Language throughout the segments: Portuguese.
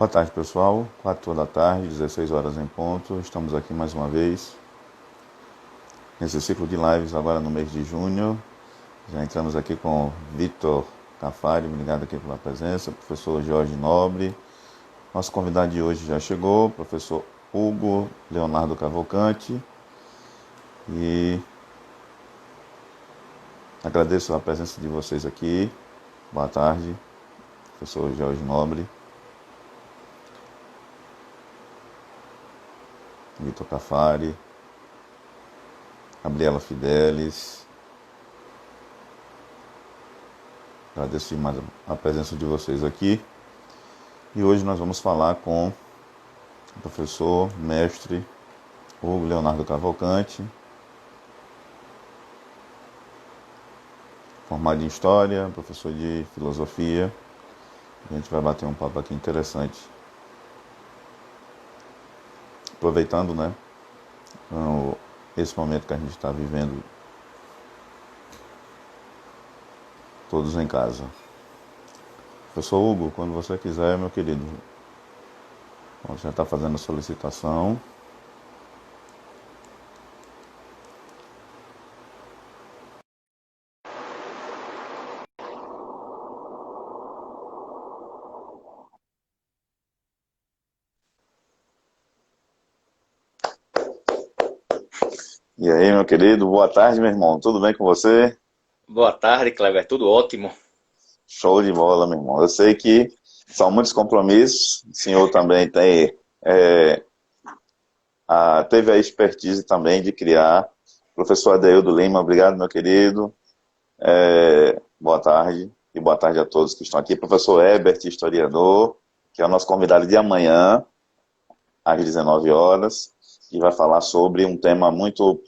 Boa tarde, pessoal. 4 da tarde, 16 horas em ponto. Estamos aqui mais uma vez nesse ciclo de lives agora no mês de junho. Já entramos aqui com o Vitor Cafari, obrigado aqui pela presença, professor Jorge Nobre. Nosso convidado de hoje já chegou, professor Hugo Leonardo Cavalcante. E agradeço a presença de vocês aqui. Boa tarde, professor Jorge Nobre. Vitor Cafari, Gabriela Fidelis. Agradeço demais a presença de vocês aqui. E hoje nós vamos falar com o professor, mestre Hugo Leonardo Cavalcante, formado em História, professor de Filosofia. A gente vai bater um papo aqui interessante. Aproveitando, né, esse momento que a gente está vivendo, todos em casa. Professor Hugo, quando você quiser, meu querido. Bom, já está fazendo a solicitação. E aí, meu querido, boa tarde, meu irmão. Tudo bem com você? Boa tarde, Kleber. Tudo ótimo. Show de bola, meu irmão. Eu sei que são muitos compromissos. O senhor também teve a expertise também de criar. Professor Adeildo Lima, obrigado, meu querido. Boa tarde. E boa tarde a todos que estão aqui. Professor Herbert, historiador, que é o nosso convidado de amanhã, às 19 horas, e vai falar sobre um tema muito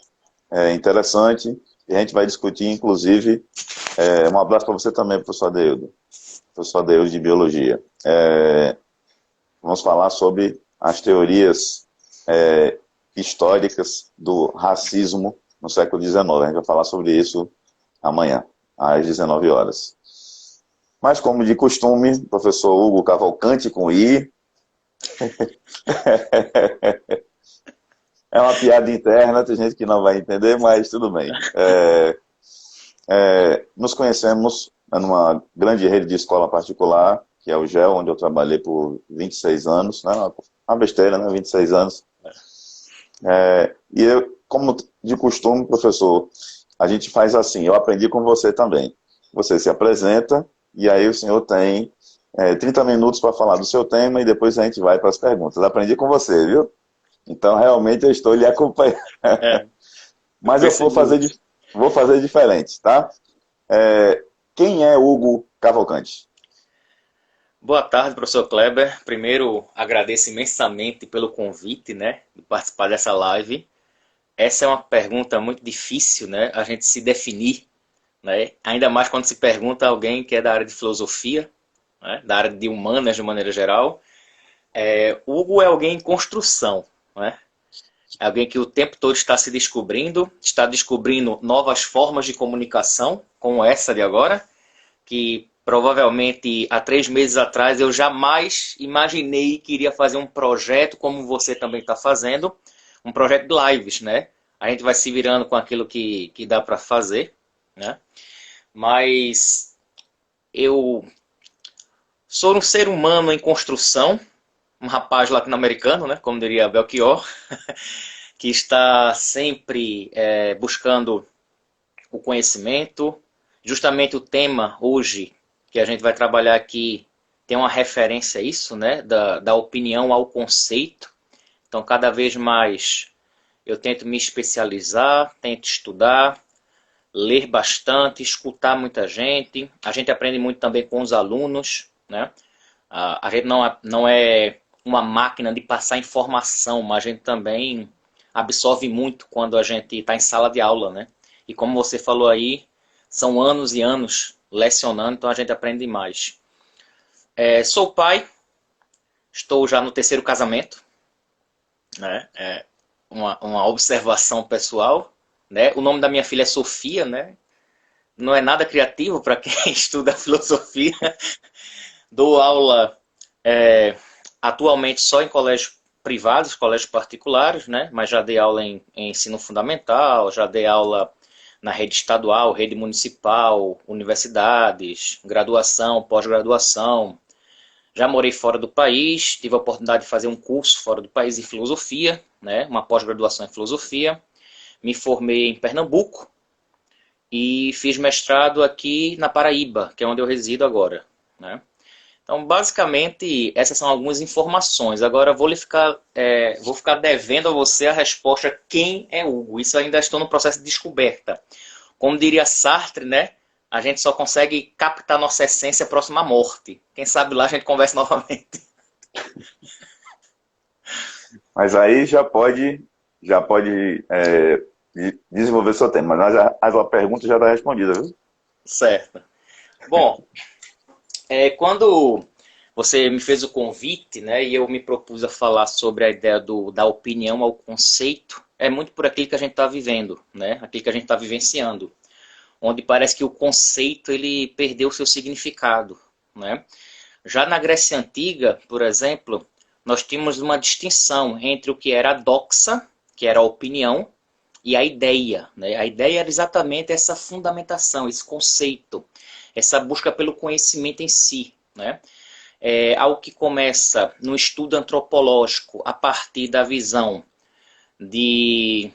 interessante. E a gente vai discutir, inclusive, um abraço para você também, professor Adeildo de Biologia. Vamos falar sobre as teorias históricas do racismo no século XIX. A gente vai falar sobre isso amanhã, às 19 horas. Mas, como de costume, professor Hugo Cavalcante com I. É uma piada interna, tem gente que não vai entender, mas tudo bem. Nos conhecemos numa grande rede de escola particular, que é o GEL, onde eu trabalhei por 26 anos, né? Uma besteira, né? 26 anos. E eu, como de costume, professor, a gente faz assim, eu aprendi com você também. Você se apresenta, e aí o senhor tem 30 minutos para falar do seu tema, e depois a gente vai para as perguntas. Aprendi com você, viu? Então, realmente, eu estou lhe acompanhando. É, eu Mas eu percebi. vou fazer diferente, tá? Quem é Hugo Cavalcante? Boa tarde, professor Kleber. Primeiro, agradeço imensamente pelo convite, né, de participar dessa live. Essa é uma pergunta muito difícil, né, a gente se definir, né, ainda mais quando se pergunta a alguém que é da área de filosofia, né, da área de humanas de maneira geral. Hugo é alguém em construção, né? É alguém que o tempo todo está descobrindo novas formas de comunicação, como essa de agora, que provavelmente há 3 meses atrás eu jamais imaginei que iria fazer um projeto como você também está fazendo, um projeto de lives, né? A gente vai se virando com aquilo que dá para fazer, né? Mas eu sou um ser humano em construção, um rapaz latino-americano, né? Como diria Belchior, que está sempre buscando o conhecimento. Justamente o tema hoje que a gente vai trabalhar aqui tem uma referência a isso, né? Da opinião ao conceito. Então, cada vez mais eu tento me especializar, tento estudar, ler bastante, escutar muita gente. A gente aprende muito também com os alunos, né? A gente não é uma máquina de passar informação, mas a gente também absorve muito quando a gente está em sala de aula, né? E como você falou aí, são anos e anos lecionando, então a gente aprende mais. Sou pai, estou já no terceiro casamento, né? Uma observação pessoal, né? O nome da minha filha é Sofia, né? Não é nada criativo para quem estuda filosofia. Dou aula atualmente só em colégios privados, colégios particulares, né? Mas já dei aula em ensino fundamental, já dei aula na rede estadual, rede municipal, universidades, graduação, pós-graduação. Já morei fora do país, tive a oportunidade de fazer um curso fora do país em filosofia, né? Uma pós-graduação em filosofia. Me formei em Pernambuco e fiz mestrado aqui na Paraíba, que é onde eu resido agora, né? Então, basicamente, essas são algumas informações. Agora, vou ficar devendo a você a resposta quem é Hugo. Isso ainda estou no processo de descoberta. Como diria Sartre, né? A gente só consegue captar nossa essência próxima à morte. Quem sabe lá a gente conversa novamente. Mas aí já pode desenvolver seu tema. Mas a pergunta já está respondida, viu? Certo. Bom, quando você me fez o convite, né, e eu me propus a falar sobre a ideia da opinião ao conceito, é muito por aquilo que a gente está vivendo, né, aquilo que a gente está vivenciando, onde parece que o conceito ele perdeu o seu significado, né? Já na Grécia Antiga, por exemplo, nós tínhamos uma distinção entre o que era a doxa, que era a opinião, e a ideia, né? A ideia era exatamente essa fundamentação, esse conceito, essa busca pelo conhecimento em si, né? É algo que começa no estudo antropológico a partir da visão de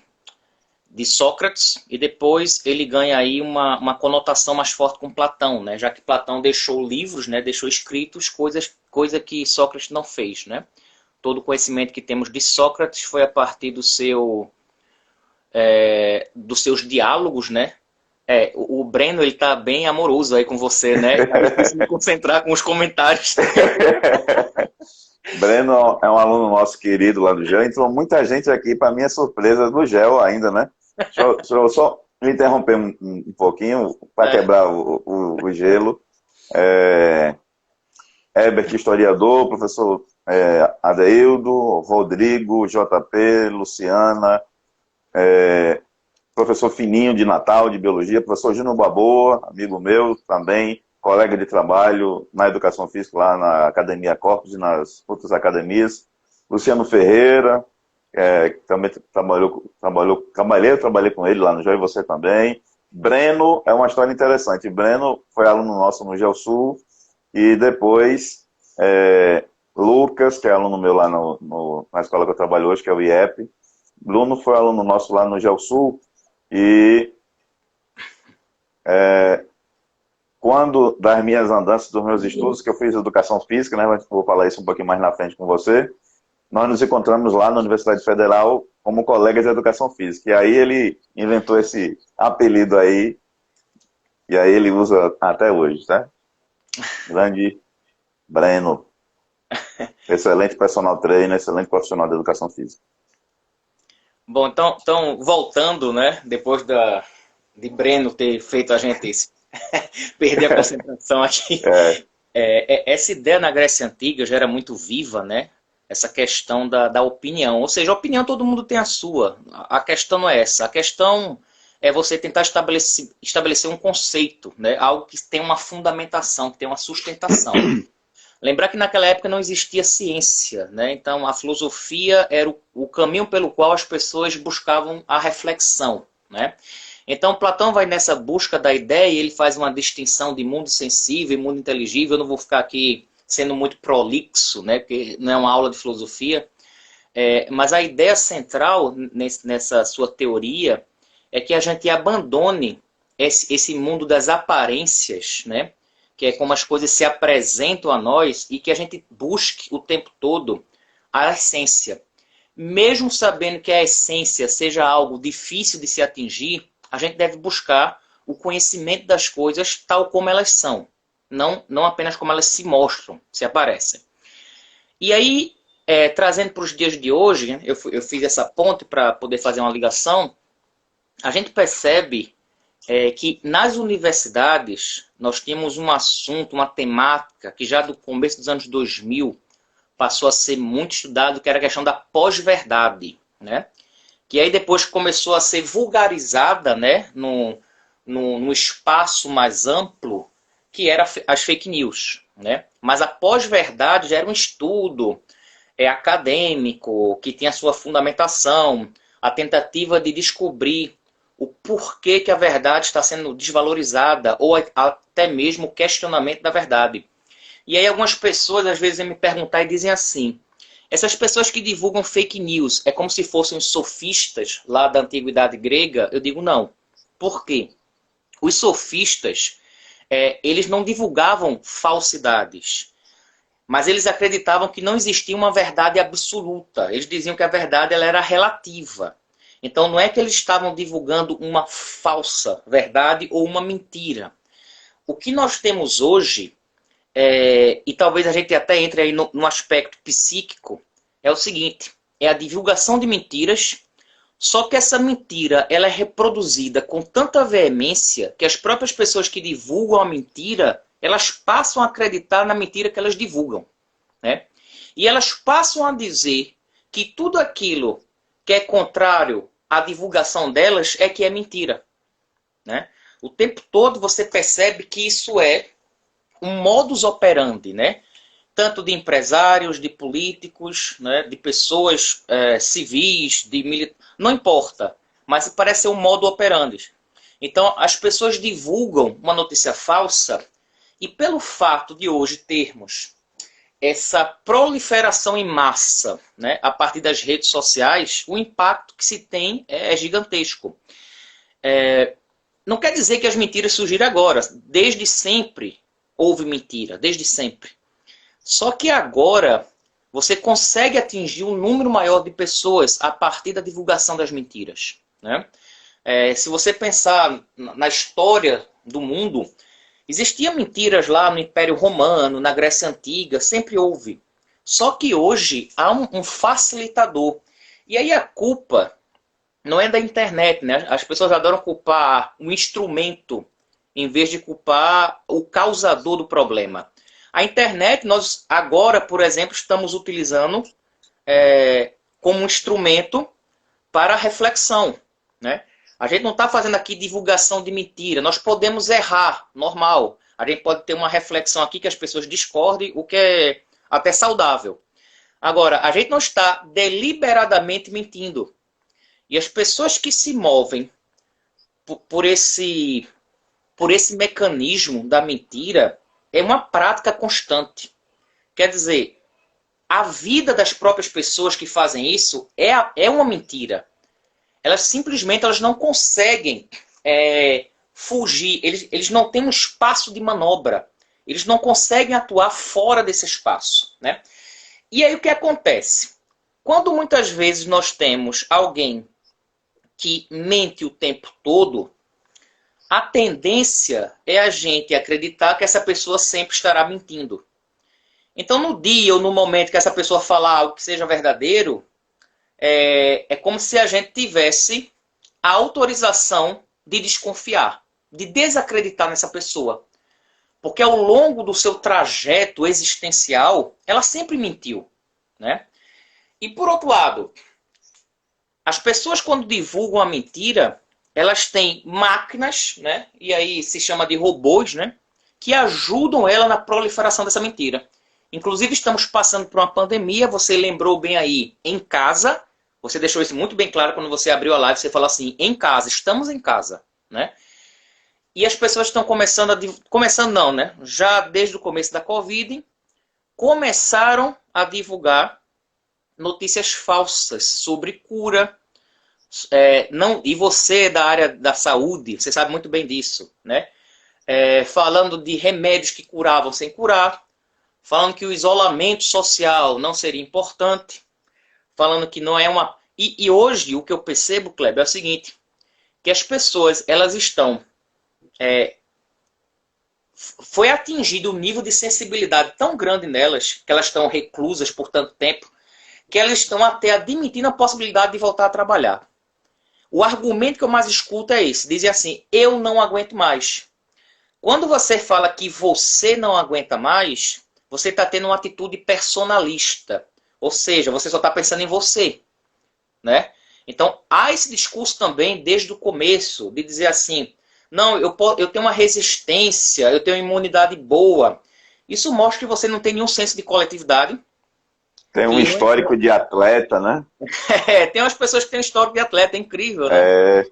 Sócrates, e depois ele ganha aí uma conotação mais forte com Platão, né? Já que Platão deixou livros, né? Deixou escritos, coisa que Sócrates não fez, né? Todo o conhecimento que temos de Sócrates foi a partir dos seus diálogos, né? O Breno, ele tá bem amoroso aí com você, né? Tá difícil me concentrar com os comentários. Breno é um aluno nosso querido lá do GEL, entrou muita gente aqui, para minha surpresa, do GEL ainda, né? Deixa eu só me interromper um pouquinho para quebrar o gelo. Herbert, historiador, professor Adeildo, Rodrigo, JP, Luciana, professor Fininho de Natal, de Biologia, professor Gino Baboa, amigo meu também, colega de trabalho na Educação Física lá na Academia Corpus e nas outras academias, Luciano Ferreira, que também trabalhei com ele lá no GEL e você também. Breno, é uma história interessante, Breno foi aluno nosso no GeoSul e depois Lucas, que é aluno meu lá na escola que eu trabalho hoje, que é o IEP, Bruno foi aluno nosso lá no GeoSul e quando das minhas andanças, dos meus estudos, que eu fiz educação física, né, vou falar isso um pouquinho mais na frente com você, nós nos encontramos lá na Universidade Federal como colegas de educação física. E aí ele inventou esse apelido aí, e aí ele usa até hoje, tá? Grande Breno. Excelente personal trainer, excelente profissional de educação física. Bom, então voltando, né? Depois de Breno ter feito a gente perder a concentração aqui. Essa ideia na Grécia Antiga já era muito viva, né? Essa questão da opinião. Ou seja, a opinião todo mundo tem a sua. A questão não é essa. A questão é você tentar estabelecer um conceito, né? Algo que tem uma fundamentação, que tem uma sustentação. Lembrar que naquela época não existia ciência, né? Então a filosofia era o caminho pelo qual as pessoas buscavam a reflexão, né? Então Platão vai nessa busca da ideia e ele faz uma distinção de mundo sensível e mundo inteligível. Eu não vou ficar aqui sendo muito prolixo, né? Porque não é uma aula de filosofia. Mas a ideia central nessa sua teoria é que a gente abandone esse mundo das aparências, né? Que é como as coisas se apresentam a nós e que a gente busque o tempo todo a essência. Mesmo sabendo que a essência seja algo difícil de se atingir, a gente deve buscar o conhecimento das coisas tal como elas são, não apenas como elas se mostram, se aparecem. E aí, trazendo para os dias de hoje, eu fiz essa ponte para poder fazer uma ligação, a gente percebe que nas universidades nós tínhamos um assunto, uma temática que já do começo dos anos 2000 passou a ser muito estudado, que era a questão da pós-verdade, né? Que aí depois começou a ser vulgarizada, né, no espaço mais amplo, que era as fake news, né? Mas a pós-verdade já era um estudo acadêmico, que tem a sua fundamentação, a tentativa de descobrir o porquê que a verdade está sendo desvalorizada, ou até mesmo o questionamento da verdade. E aí algumas pessoas às vezes vêm me perguntar e dizem assim, essas pessoas que divulgam fake news é como se fossem os sofistas lá da antiguidade grega? Eu digo não. Por quê? Os sofistas, eles não divulgavam falsidades, mas eles acreditavam que não existia uma verdade absoluta. Eles diziam que a verdade ela era relativa. Então não é que eles estavam divulgando uma falsa verdade ou uma mentira. O que nós temos hoje, e talvez a gente até entre aí no aspecto psíquico, é o seguinte, é a divulgação de mentiras, só que essa mentira ela é reproduzida com tanta veemência que as próprias pessoas que divulgam a mentira, elas passam a acreditar na mentira que elas divulgam, né? E elas passam a dizer que tudo aquilo que é contrário à divulgação delas é que é mentira, né? O tempo todo você percebe que isso é um modus operandi, né? Tanto de empresários, de políticos, né? De pessoas civis, de militares, não importa, mas parece ser um modus operandi. Então as pessoas divulgam uma notícia falsa e pelo fato de hoje termos essa proliferação em massa, né, a partir das redes sociais, o impacto que se tem é gigantesco. Não quer dizer que as mentiras surgiram agora. Desde sempre houve mentira, desde sempre. Só que agora você consegue atingir um número maior de pessoas a partir da divulgação das mentiras, né? Se você pensar na história do mundo, existiam mentiras lá no Império Romano, na Grécia Antiga, sempre houve. Só que hoje há um facilitador. E aí a culpa não é da internet, né? As pessoas adoram culpar um instrumento em vez de culpar o causador do problema. A internet, nós agora, por exemplo, estamos utilizando como um instrumento para reflexão, né? A gente não está fazendo aqui divulgação de mentira. Nós podemos errar, normal. A gente pode ter uma reflexão aqui que as pessoas discordem, o que é até saudável. Agora, a gente não está deliberadamente mentindo. E as pessoas que se movem por esse mecanismo da mentira é uma prática constante. Quer dizer, a vida das próprias pessoas que fazem isso é uma mentira. Elas simplesmente não conseguem fugir, eles não têm um espaço de manobra, eles não conseguem atuar fora desse espaço, né? E aí o que acontece? Quando muitas vezes nós temos alguém que mente o tempo todo, a tendência é a gente acreditar que essa pessoa sempre estará mentindo. Então no dia ou no momento que essa pessoa falar algo que seja verdadeiro, é como se a gente tivesse a autorização de desconfiar, de desacreditar nessa pessoa. Porque ao longo do seu trajeto existencial, ela sempre mentiu, né? E por outro lado, as pessoas quando divulgam a mentira, elas têm máquinas, né? E aí se chama de robôs, né? Que ajudam ela na proliferação dessa mentira. Inclusive estamos passando por uma pandemia, você lembrou bem aí, em casa. Você deixou isso muito bem claro quando você abriu a live, você falou assim, em casa, estamos em casa, né? E as pessoas estão começando não, né? Já desde o começo da Covid, começaram a divulgar notícias falsas sobre cura. E você da área da saúde, você sabe muito bem disso, né? Falando de remédios que curavam sem curar, falando que o isolamento social não seria importante, falando que não é uma... E hoje o que eu percebo, Kleber, é o seguinte, que as pessoas, elas estão... foi atingido um nível de sensibilidade tão grande nelas, que elas estão reclusas por tanto tempo, que elas estão até admitindo a possibilidade de voltar a trabalhar. O argumento que eu mais escuto é esse, dizem assim, eu não aguento mais. Quando você fala que você não aguenta mais, você está tendo uma atitude personalista. Ou seja, você só está pensando em você, né? Então, há esse discurso também, desde o começo, de dizer assim, não, eu tenho uma resistência, eu tenho uma imunidade boa. Isso mostra que você não tem nenhum senso de coletividade, Tem um histórico de atleta, né? Tem umas pessoas que têm um histórico de atleta, é incrível, né?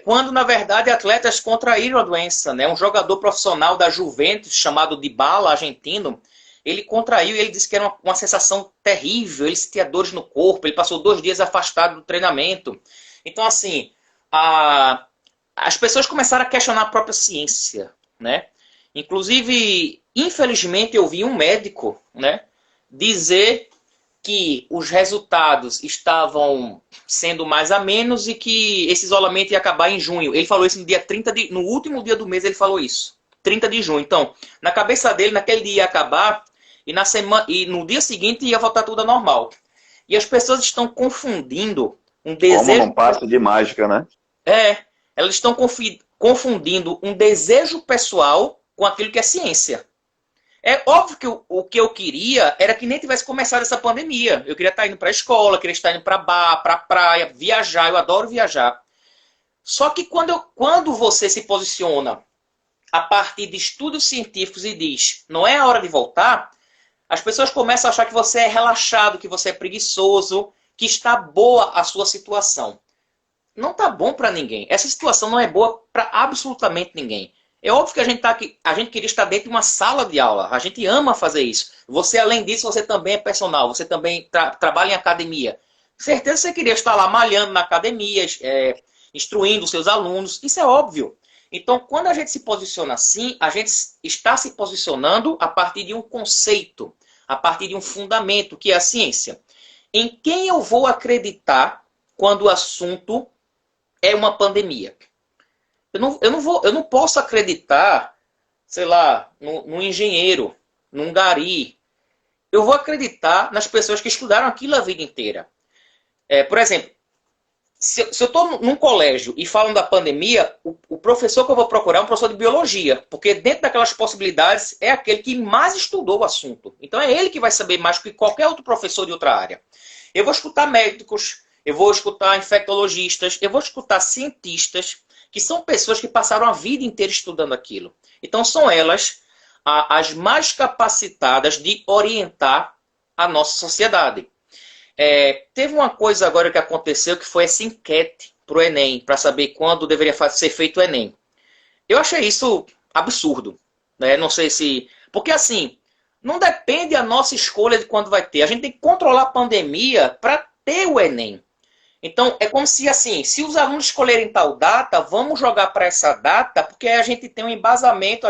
Quando, na verdade, atletas contraíram a doença, né? Um jogador profissional da Juventus, chamado Dybala, argentino, ele contraiu e ele disse que era uma sensação terrível, ele sentia dores no corpo, ele passou 2 dias afastado do treinamento. Então, assim, as pessoas começaram a questionar a própria ciência, né? Inclusive, infelizmente, eu vi um médico, né, dizer que os resultados estavam sendo mais a menos e que esse isolamento ia acabar em junho. Ele falou isso no dia 30 no último dia do mês ele falou isso. 30 de junho. Então, na cabeça dele, naquele dia ia acabar e no dia seguinte ia voltar tudo ao normal. E as pessoas estão confundindo um desejo... Como num passo de mágica, né? Elas estão confundindo um desejo pessoal com aquilo que é ciência. É óbvio que o que eu queria era que nem tivesse começado essa pandemia. Eu queria estar indo para a escola, queria estar indo para bar, para praia, viajar. Eu adoro viajar. Só que quando você se posiciona a partir de estudos científicos e diz não é a hora de voltar, as pessoas começam a achar que você é relaxado, que você é preguiçoso, que está boa a sua situação. Não está bom para ninguém. Essa situação não é boa para absolutamente ninguém. É óbvio que a gente queria estar dentro de uma sala de aula. A gente ama fazer isso. Você, além disso, você também é personal. Você também trabalha em academia. Certeza você queria estar lá malhando na academia, instruindo os seus alunos. Isso é óbvio. Então, quando a gente se posiciona assim, a gente está se posicionando a partir de um conceito, a partir de um fundamento, que é a ciência. Em quem eu vou acreditar quando o assunto é uma pandemia? Eu não posso acreditar, sei lá, num engenheiro, num gari. Eu vou acreditar nas pessoas que estudaram aquilo a vida inteira. Por exemplo, se eu estou num colégio e falam da pandemia, o professor que eu vou procurar é um professor de biologia, porque dentro daquelas possibilidades é aquele que mais estudou o assunto. Então é ele que vai saber mais que qualquer outro professor de outra área. Eu vou escutar médicos, eu vou escutar infectologistas, eu vou escutar cientistas, que são pessoas que passaram a vida inteira estudando aquilo. Então são elas as mais capacitadas de orientar a nossa sociedade. Teve uma coisa agora que aconteceu, que foi essa enquete para o Enem, para saber quando deveria ser feito o Enem. Eu achei isso absurdo. Né? Não sei se... Porque assim, não depende a nossa escolha de quando vai ter. A gente tem que controlar a pandemia para ter o Enem. Então, é como se, assim, se os alunos escolherem tal data, vamos jogar para essa data, porque a gente tem um embasamento,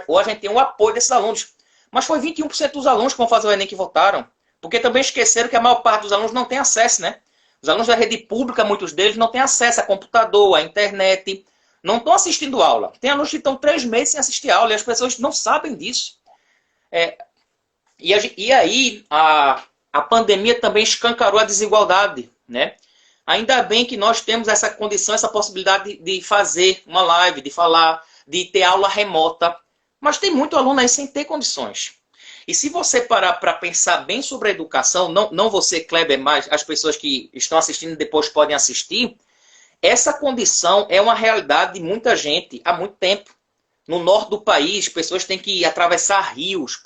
ou a gente tem um apoio desses alunos. Mas foi 21% dos alunos que vão fazer o Enem que votaram. Porque também esqueceram que a maior parte dos alunos não tem acesso, né? Os alunos da rede pública, muitos deles, não têm acesso a computador, a internet, não estão assistindo aula. Tem alunos que estão 3 meses sem assistir aula e as pessoas não sabem disso. E aí, a pandemia também escancarou a desigualdade, né? Ainda bem que nós temos essa condição, essa possibilidade de fazer uma live, de falar, de ter aula remota. Mas tem muito aluno aí sem ter condições. E se você parar para pensar bem sobre a educação, não você, Kleber, mas as pessoas que estão assistindo depois podem assistir, essa condição é uma realidade de muita gente há muito tempo. No norte do país, pessoas têm que atravessar rios,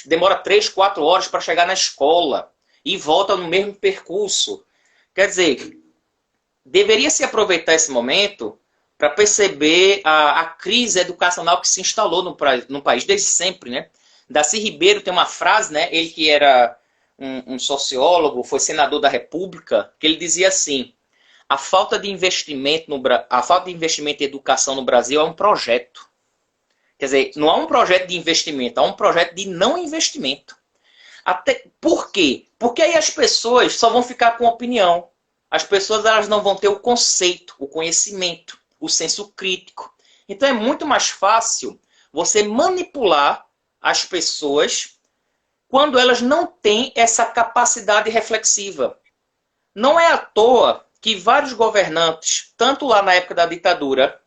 demora 3, 4 horas para chegar na escola e volta no mesmo percurso. Quer dizer, deveria se aproveitar esse momento para perceber a crise educacional que se instalou no país desde sempre, né? Darcy Ribeiro tem uma frase, né? Ele que era um sociólogo, foi senador da República, que ele dizia assim: a falta de investimento em educação no Brasil é um projeto. Quer dizer, não há um projeto de investimento, há um projeto de não investimento. Por quê? Porque aí as pessoas só vão ficar com opinião. As pessoas elas não vão ter o conceito, o conhecimento, o senso crítico. Então é muito mais fácil você manipular as pessoas quando elas não têm essa capacidade reflexiva. Não é à toa que vários governantes, tanto lá na época da ditadura,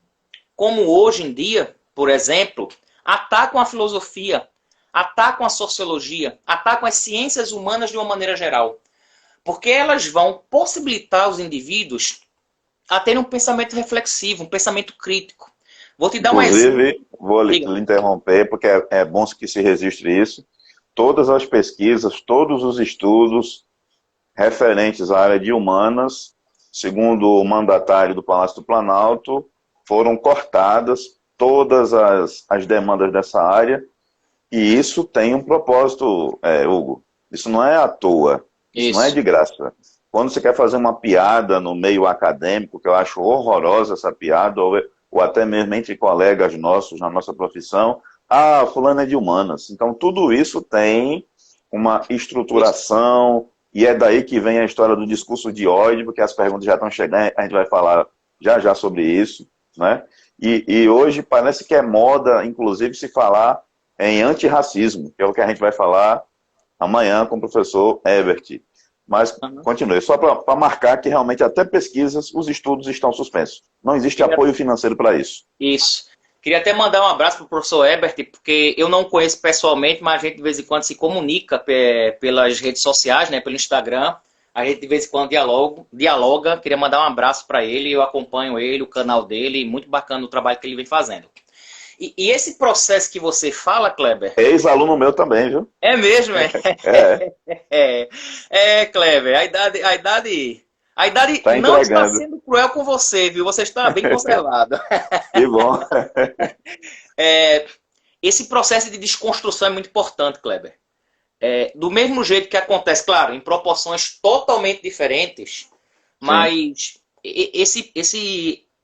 como hoje em dia, por exemplo, atacam a filosofia, atacam a sociologia, atacam as ciências humanas de uma maneira geral. Porque elas vão possibilitar os indivíduos a terem um pensamento reflexivo, um pensamento crítico. Vou te dar um exemplo. Inclusive, vou lhe interromper, porque é bom que se registre isso. todas as pesquisas, todos os estudos referentes à área de humanas, segundo o mandatário do Palácio do Planalto, foram cortadas todas as demandas dessa área, e isso tem um propósito, Hugo. Isso não é à toa, isso não é de graça. Quando você quer fazer uma piada no meio acadêmico, que eu acho horrorosa essa piada, ou até mesmo entre colegas nossos na nossa profissão, fulano é de humanas. Então tudo isso tem uma estruturação, e é daí que vem a história do discurso de ódio, porque as perguntas já estão chegando, a gente vai falar já sobre isso, né? E hoje parece que é moda, inclusive, se falar em antirracismo, que é o que a gente vai falar amanhã com o professor Herbert. Mas continue, só para marcar que realmente até pesquisas, os estudos estão suspensos. Não existe apoio financeiro para isso. Isso. Queria até mandar um abraço para o professor Herbert, porque eu não conheço pessoalmente, mas a gente de vez em quando se comunica pelas redes sociais, né, pelo Instagram. A gente de vez em quando dialoga. Queria mandar um abraço para ele, eu acompanho ele, o canal dele, muito bacana o trabalho que ele vem fazendo. E esse processo que você fala, Kleber... Ex-aluno meu também, viu? É mesmo, é? Kleber, a idade tá não está sendo cruel com você, viu? Você está bem conservado. Que bom. Esse processo de desconstrução é muito importante, Kleber. Do mesmo jeito que acontece, claro, em proporções totalmente diferentes, mas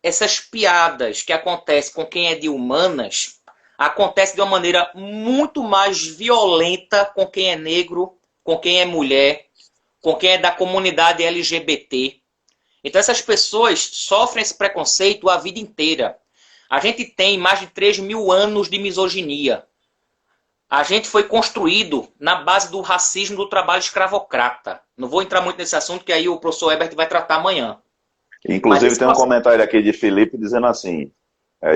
essas piadas que acontecem com quem é de humanas, acontece de uma maneira muito mais violenta com quem é negro, com quem é mulher, com quem é da comunidade LGBT. Então essas pessoas sofrem esse preconceito a vida inteira. A gente tem mais de 3.000 anos de misoginia. A gente foi construído na base do racismo do trabalho escravocrata. Não vou entrar muito nesse assunto, que aí o professor Herbert vai tratar amanhã. Inclusive tem um comentário aqui de Felipe dizendo assim,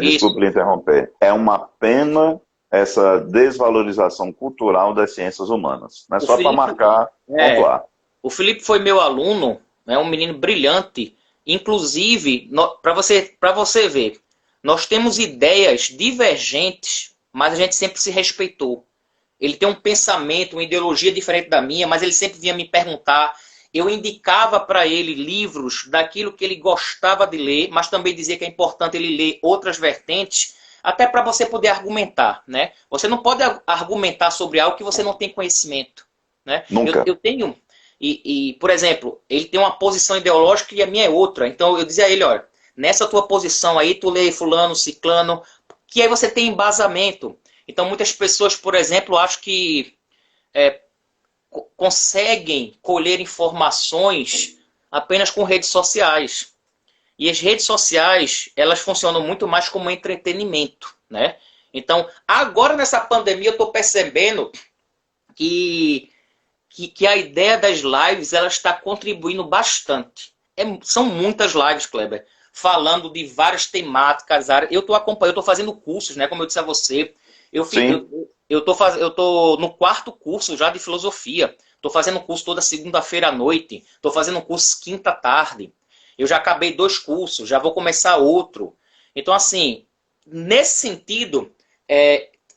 desculpe lhe interromper, é uma pena essa desvalorização cultural das ciências humanas. Não é só para marcar, pontuar. O Felipe foi meu aluno, é um menino brilhante. Inclusive, para você ver, nós temos ideias divergentes, mas a gente sempre se respeitou. Ele tem um pensamento, uma ideologia diferente da minha, mas ele sempre vinha me perguntar. Eu indicava para ele livros daquilo que ele gostava de ler, mas também dizia que é importante ele ler outras vertentes, até para você poder argumentar, né? Você não pode argumentar sobre algo que você não tem conhecimento, né? Nunca. Eu tenho... por exemplo, ele tem uma posição ideológica e a minha é outra. Então eu dizia a ele, olha, nessa tua posição aí, tu lê fulano, ciclano, que aí você tem embasamento. Então muitas pessoas, por exemplo, acham que conseguem colher informações apenas com redes sociais. E as redes sociais, elas funcionam muito mais como entretenimento, né? Então, agora nessa pandemia eu estou percebendo que a ideia das lives ela está contribuindo bastante. São muitas lives, Kleber, falando de várias temáticas. Eu estou acompanhando, eu estou fazendo cursos, né? Como eu disse a você. Eu estou no 4º curso já de filosofia. Estou fazendo curso toda segunda-feira à noite. Estou fazendo curso quinta à tarde. Eu já acabei 2 cursos, já vou começar outro. Então, assim, nesse sentido,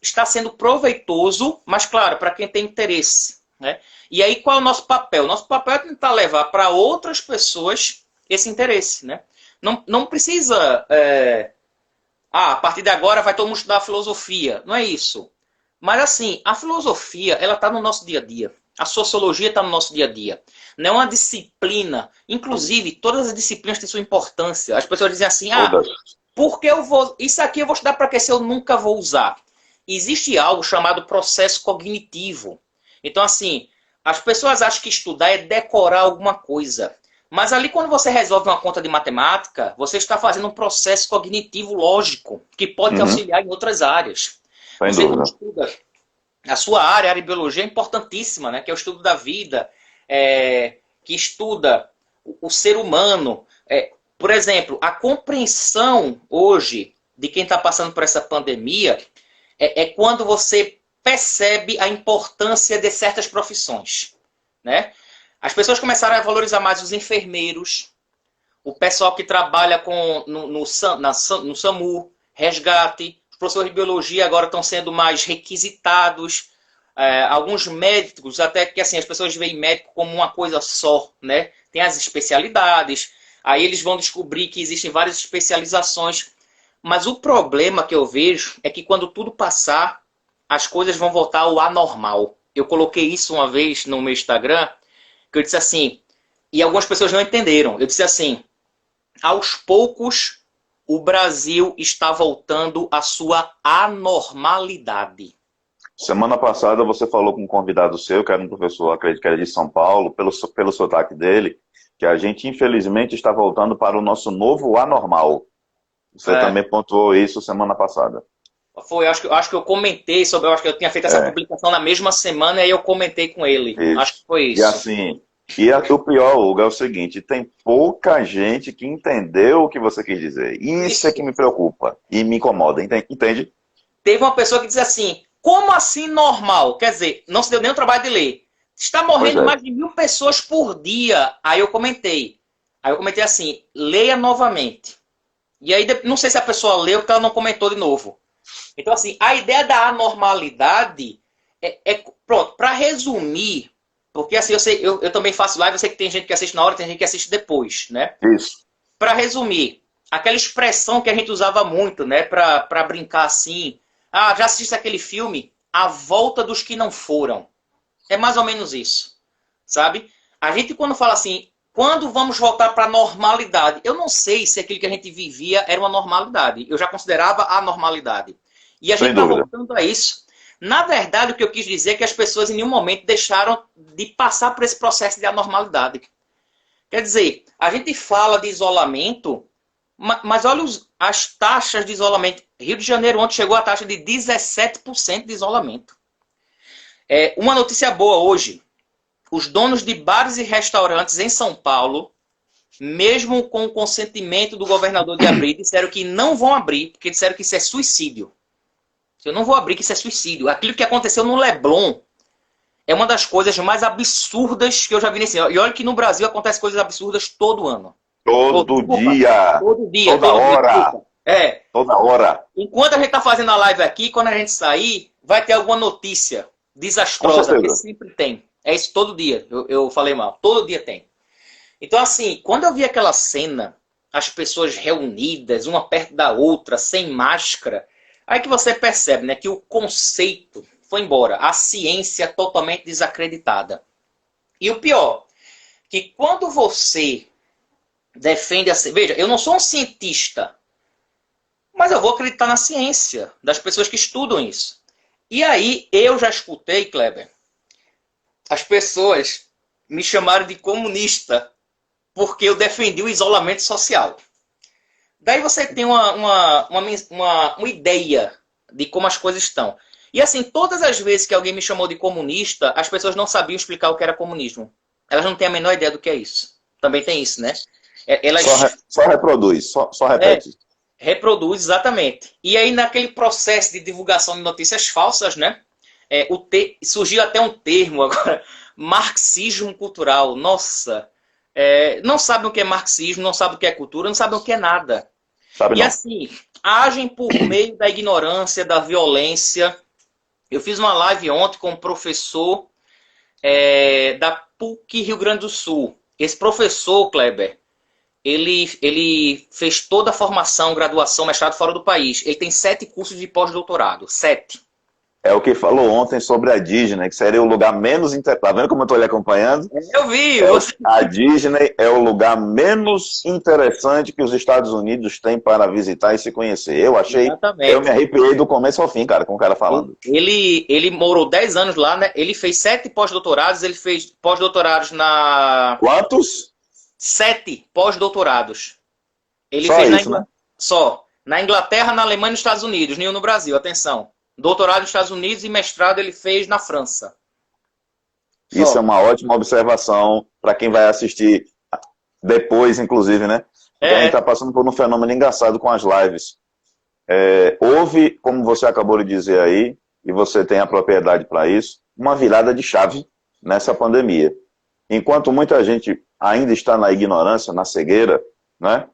está sendo proveitoso, mas, claro, para quem tem interesse, né? E aí, qual é o nosso papel? Nosso papel é tentar levar para outras pessoas esse interesse, né? Não precisa... a partir de agora vai todo mundo estudar filosofia. Não é isso. Mas, assim, a filosofia, ela está no nosso dia a dia. A sociologia está no nosso dia a dia. Não é uma disciplina. Inclusive, todas as disciplinas têm sua importância. As pessoas dizem assim, porque eu vou... Isso aqui eu vou estudar para quê se eu nunca vou usar? Existe algo chamado processo cognitivo. Então, assim, as pessoas acham que estudar é decorar alguma coisa. Mas ali, quando você resolve uma conta de matemática, você está fazendo um processo cognitivo lógico, que pode te auxiliar em outras áreas. Você não estuda. A sua área de biologia é importantíssima, né? Que é o estudo da vida, que estuda o ser humano. Por exemplo, a compreensão hoje de quem está passando por essa pandemia é quando você percebe a importância de certas profissões, né? As pessoas começaram a valorizar mais os enfermeiros, o pessoal que trabalha no SAMU, resgate. Os professores de biologia agora estão sendo mais requisitados. alguns médicos, até que assim, as pessoas veem médico como uma coisa só, né? Tem as especialidades, aí eles vão descobrir que existem várias especializações. Mas o problema que eu vejo é que quando tudo passar, as coisas vão voltar ao anormal. Eu coloquei isso uma vez no meu Instagram, que eu disse assim, e algumas pessoas não entenderam. Eu disse assim, aos poucos, o Brasil está voltando à sua anormalidade. Semana passada você falou com um convidado seu, que era um professor, acredito que era de São Paulo, pelo sotaque dele, que a gente infelizmente está voltando para o nosso novo anormal. Você também pontuou isso semana passada. Foi, acho que eu comentei sobre, acho que eu tinha feito essa publicação na mesma semana e aí eu comentei com ele. Isso. Acho que foi isso. E assim, o pior, Hugo, é o seguinte, tem pouca gente que entendeu o que você quis dizer. Isso é que me preocupa e me incomoda, entende? Teve uma pessoa que disse assim, como assim normal? Quer dizer, não se deu nem o trabalho de ler. Está morrendo mais de 1000 pessoas por dia. Aí eu comentei assim, leia novamente. E aí, não sei se a pessoa leu porque ela não comentou de novo. Então, assim, a ideia da anormalidade pronto, para resumir, porque assim, eu também faço live, eu sei que tem gente que assiste na hora, tem gente que assiste depois, né? Isso. Para resumir, aquela expressão que a gente usava muito, né, para brincar assim, já assiste aquele filme, A Volta dos que Não Foram. É mais ou menos isso, sabe? A gente quando fala assim, quando vamos voltar para a normalidade? Eu não sei se aquilo que a gente vivia era uma normalidade. Eu já considerava a normalidade. E a gente está voltando a isso. Na verdade, o que eu quis dizer é que as pessoas em nenhum momento deixaram de passar por esse processo de anormalidade. Quer dizer, a gente fala de isolamento, mas olha as taxas de isolamento. Rio de Janeiro ontem chegou a taxa de 17% de isolamento. Uma notícia boa hoje. Os donos de bares e restaurantes em São Paulo, mesmo com o consentimento do governador de abrir, disseram que não vão abrir, porque disseram que isso é suicídio. Eu não vou abrir, que isso é suicídio. Aquilo que aconteceu no Leblon é uma das coisas mais absurdas que eu já vi nesse ano. E olha que no Brasil acontece coisas absurdas todo ano. Todo dia. Toda hora. Toda hora. Enquanto a gente está fazendo a live aqui, quando a gente sair, vai ter alguma notícia desastrosa, porque sempre tem. É isso todo dia. Eu falei mal. Todo dia tem. Então, assim, quando eu vi aquela cena, as pessoas reunidas, uma perto da outra, sem máscara, aí que você percebe, né, que o conceito foi embora. A ciência totalmente desacreditada. E o pior, que quando você defende a ciência... Veja, eu não sou um cientista, mas eu vou acreditar na ciência, das pessoas que estudam isso. E aí, eu já escutei, Kleber, as pessoas me chamaram de comunista porque eu defendi o isolamento social. Daí você tem uma ideia de como as coisas estão. E assim, todas as vezes que alguém me chamou de comunista, as pessoas não sabiam explicar o que era comunismo. Elas não têm a menor ideia do que é isso. Também tem isso, né? Elas... Só reproduz, só repete. Reproduz, exatamente. E aí, naquele processo de divulgação de notícias falsas, né? Surgiu até um termo agora, marxismo cultural. Nossa, não sabem o que é marxismo, não sabem o que é cultura, não sabem o que é nada. E assim, agem por meio da ignorância, da violência. Eu fiz uma live ontem com um professor da PUC Rio Grande do Sul. Esse professor, Kleber, ele fez toda a formação, graduação, mestrado fora do país. Ele tem 7 cursos de pós-doutorado. 7. É o que falou ontem sobre a Disney, que seria o lugar menos... Tá vendo como eu estou lhe acompanhando? Eu vi! A Disney é o lugar menos interessante que os Estados Unidos têm para visitar e se conhecer. Eu achei... Exatamente. Eu me arrepiei do começo ao fim, cara, com o cara falando. Ele morou 10 anos lá, né? Ele fez 7 pós-doutorados, ele fez pós-doutorados na... Quantos? 7 pós-doutorados. Ele só fez isso, né? Só. Na Inglaterra, na Alemanha e nos Estados Unidos. Nenhum no Brasil, atenção. Doutorado nos Estados Unidos e mestrado ele fez na França. Isso é uma ótima observação para quem vai assistir depois, inclusive, né? Porque a gente está passando por um fenômeno engraçado com as lives. Houve, como você acabou de dizer aí, e você tem a propriedade para isso, uma virada de chave nessa pandemia. Enquanto muita gente ainda está na ignorância, na cegueira, né?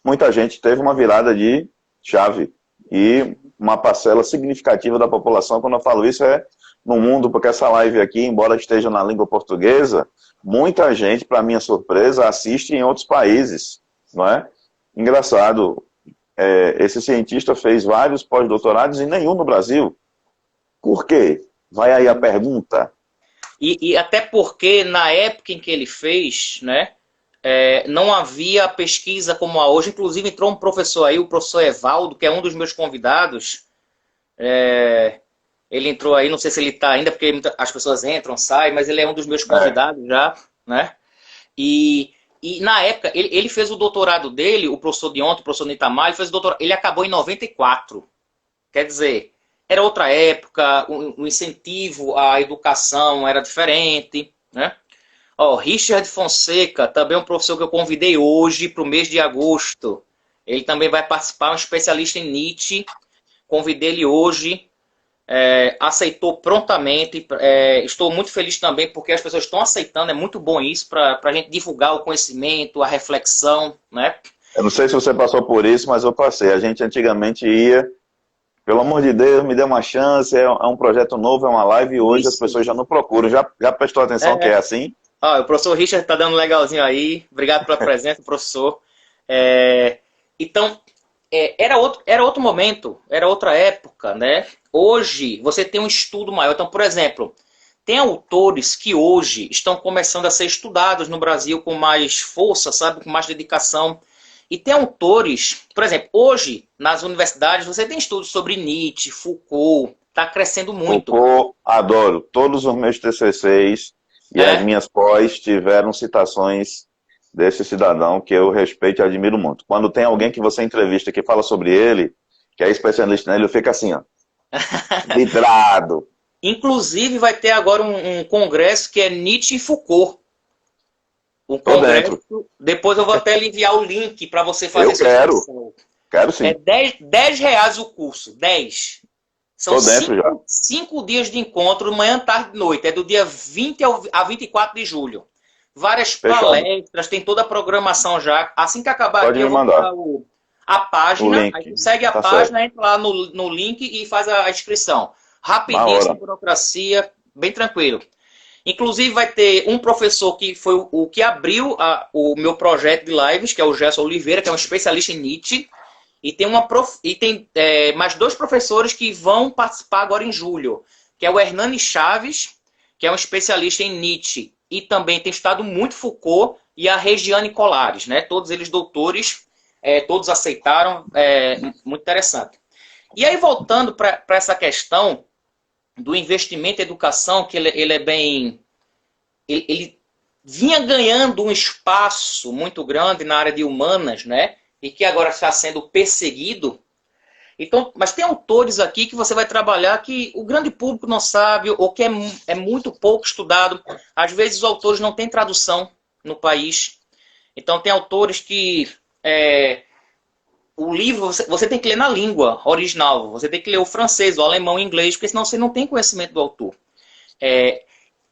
Muita gente teve uma virada de chave. E uma parcela significativa da população. Quando eu falo isso é no mundo, porque essa live aqui, embora esteja na língua portuguesa, muita gente, para minha surpresa, assiste em outros países, não é? Engraçado, esse cientista fez vários pós-doutorados e nenhum no Brasil. Por quê? Vai aí a pergunta. E até porque na época em que ele fez, né, não havia pesquisa como há hoje. Inclusive entrou um professor aí, o professor Evaldo, que é um dos meus convidados. Ele entrou aí, não sei se ele está ainda, porque as pessoas entram, saem, mas ele é um dos meus convidados já, né? E na época, ele fez o doutorado dele, o professor de ontem, o professor Nitamar, ele fez o doutorado, ele acabou em 94. Quer dizer, era outra época, o incentivo à educação era diferente, né? Ó, Richard Fonseca, também um professor que eu convidei hoje para o mês de agosto. Ele também vai participar, um especialista em Nietzsche. Convidei ele hoje, aceitou prontamente. Estou muito feliz também porque as pessoas estão aceitando, é muito bom isso para a gente divulgar o conhecimento, a reflexão, né? Eu não sei se você passou por isso, mas eu passei. A gente antigamente ia, pelo amor de Deus, me dê uma chance, é um projeto novo, é uma live, e hoje Isso. as pessoas já não procuram. Já prestou atenção que é assim? O professor Richard está dando legalzinho aí. Obrigado pela presença, professor. Então, era outro momento, era outra época, né? Hoje, você tem um estudo maior. Então, por exemplo, tem autores que hoje estão começando a ser estudados no Brasil com mais força, sabe? Com mais dedicação. E tem autores, por exemplo, hoje, nas universidades, você tem estudos sobre Nietzsche, Foucault, está crescendo muito. Foucault, adoro. Todos os meus TCCs e as minhas pós tiveram citações desse cidadão que eu respeito e admiro muito. Quando tem alguém que você entrevista que fala sobre ele, que é especialista nele, eu fico assim, ó, vidrado. Inclusive vai ter agora um congresso que é Nietzsche e Foucault. Um Tô congresso, dentro. Depois eu vou até lhe enviar o link para você fazer Eu quero sim. É R$ 10 o curso, 10. São Tô dentro já. 5 dias de encontro, manhã, tarde e noite. É do dia 20 a 24 de julho. Várias palestras, tem toda a programação já. Assim que acabar Pode aqui, me eu vou mandar mandar a página. link. Aí você segue a Tá página, certo. entra lá no link e faz a inscrição. Na Rapidinho, sem hora. burocracia, bem tranquilo. Inclusive vai ter um professor que foi o que abriu o meu projeto de lives, que é o Gerson Oliveira, que é um especialista em Nietzsche. E tem mais 2 professores que vão participar agora em julho, que é o Hernani Chaves, que é um especialista em Nietzsche, e também tem estudado muito Foucault, e a Regiane Colares, né? Todos eles doutores, todos aceitaram, muito interessante. E aí, voltando para essa questão do investimento em educação, que ele é bem... Ele vinha ganhando um espaço muito grande na área de humanas, né? E que agora está sendo perseguido. Então, mas tem autores aqui que você vai trabalhar que o grande público não sabe, ou que é muito pouco estudado. Às vezes os autores não têm tradução no país. Então tem autores que o livro você tem que ler na língua original. Você tem que ler o francês, o alemão, o inglês, porque senão você não tem conhecimento do autor.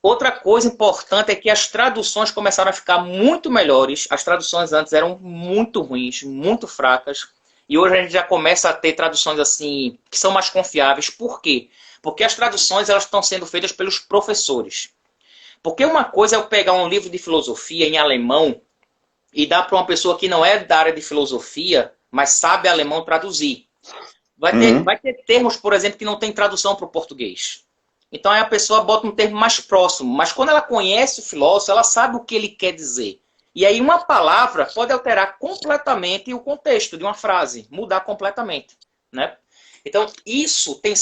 Outra coisa importante é que as traduções começaram a ficar muito melhores. As traduções antes eram muito ruins, muito fracas. E hoje a gente já começa a ter traduções assim que são mais confiáveis. Por quê? Porque as traduções elas estão sendo feitas pelos professores. Porque uma coisa é eu pegar um livro de filosofia em alemão e dar para uma pessoa que não é da área de filosofia, mas sabe alemão, traduzir. Vai ter termos, por exemplo, que não tem tradução para o português. Então aí a pessoa bota um termo mais próximo. Mas quando ela conhece o filósofo, ela sabe o que ele quer dizer. E aí uma palavra pode alterar completamente o contexto de uma frase. Mudar completamente. Né? Então isso tem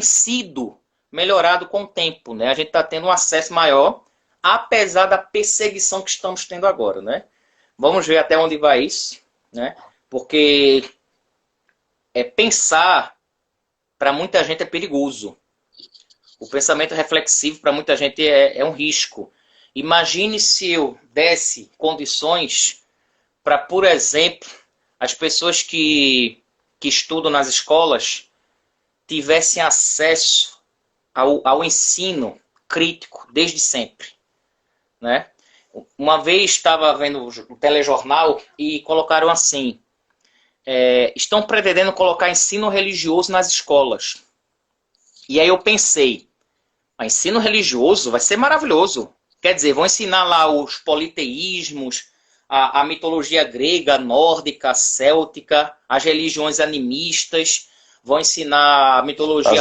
sido melhorado com o tempo. Né? A gente está tendo um acesso maior, apesar da perseguição que estamos tendo agora. Né? Vamos ver até onde vai isso. Né? Porque pensar, para muita gente, é perigoso. O pensamento reflexivo, para muita gente, é um risco. Imagine se eu desse condições para, por exemplo, as pessoas que estudam nas escolas tivessem acesso ao ensino crítico desde sempre. Né? Uma vez estava vendo o telejornal e colocaram assim, estão pretendendo colocar ensino religioso nas escolas. E aí eu pensei, ensino religioso vai ser maravilhoso. Quer dizer, vão ensinar lá os politeísmos, a mitologia grega, nórdica, céltica, as religiões animistas, vão ensinar a mitologia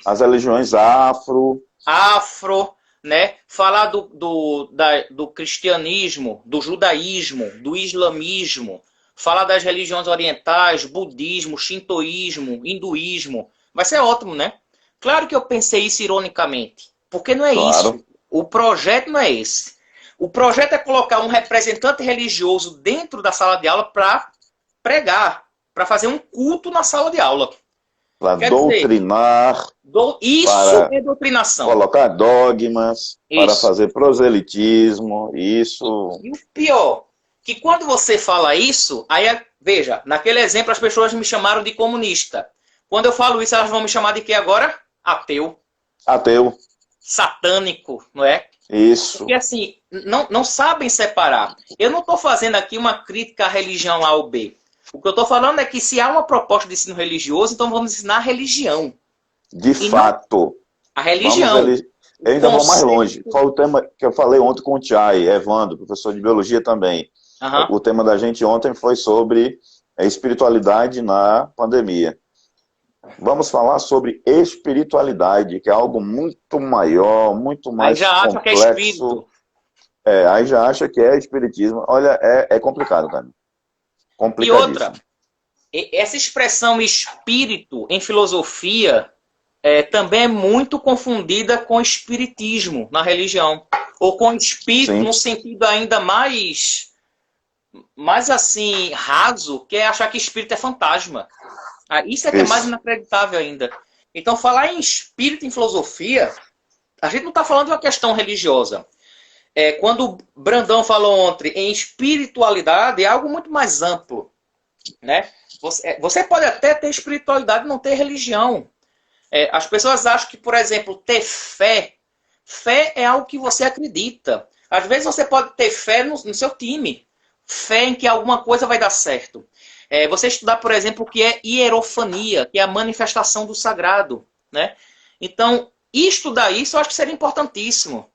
as religiões afro, né? Falar do cristianismo, do judaísmo, do islamismo, falar das religiões orientais, budismo, shintoísmo, hinduísmo. Vai ser ótimo, né? Claro que eu pensei isso ironicamente, porque não é claro. isso. O projeto não é esse. O projeto é colocar um representante religioso dentro da sala de aula para pregar, para fazer um culto na sala de aula. Para doutrinar, isso para é doutrinação. Colocar dogmas, isso. Para fazer proselitismo, isso. E o pior, que quando você fala isso, aí, veja, naquele exemplo as pessoas me chamaram de comunista. Quando eu falo isso, elas vão me chamar de quê agora? Ateu. Ateu. Satânico, não é? Isso. Porque assim, não sabem separar. Eu não estou fazendo aqui uma crítica à religião A ou B. O que eu estou falando é que se há uma proposta de ensino religioso, então vamos ensinar a religião. De fato. A religião. Eu ainda vou mais longe. Foi o tema que eu falei ontem com o Tchai, Evandro, professor de biologia também. O tema da gente ontem foi sobre a espiritualidade na pandemia. Vamos falar sobre espiritualidade, que é algo muito maior, muito mais complexo. Aí já acha que é espírito. Aí já acha que é espiritismo. Olha, é complicado, cara. E outra, essa expressão espírito em filosofia também é muito confundida com espiritismo na religião. Ou com espírito no sentido ainda mais assim, raso, que é achar que espírito é fantasma. Isso é que é mais inacreditável ainda. Então, falar em espírito em filosofia, a gente não está falando de uma questão religiosa. Quando o Brandão falou ontem em espiritualidade, é algo muito mais amplo. Né? Você pode até ter espiritualidade e não ter religião. As pessoas acham que, por exemplo, ter fé é algo que você acredita. Às vezes você pode ter fé no seu time. Fé em que alguma coisa vai dar certo. Você estudar, por exemplo, o que é hierofania, que é a manifestação do sagrado. Né? Então, estudar isso eu acho que seria importantíssimo.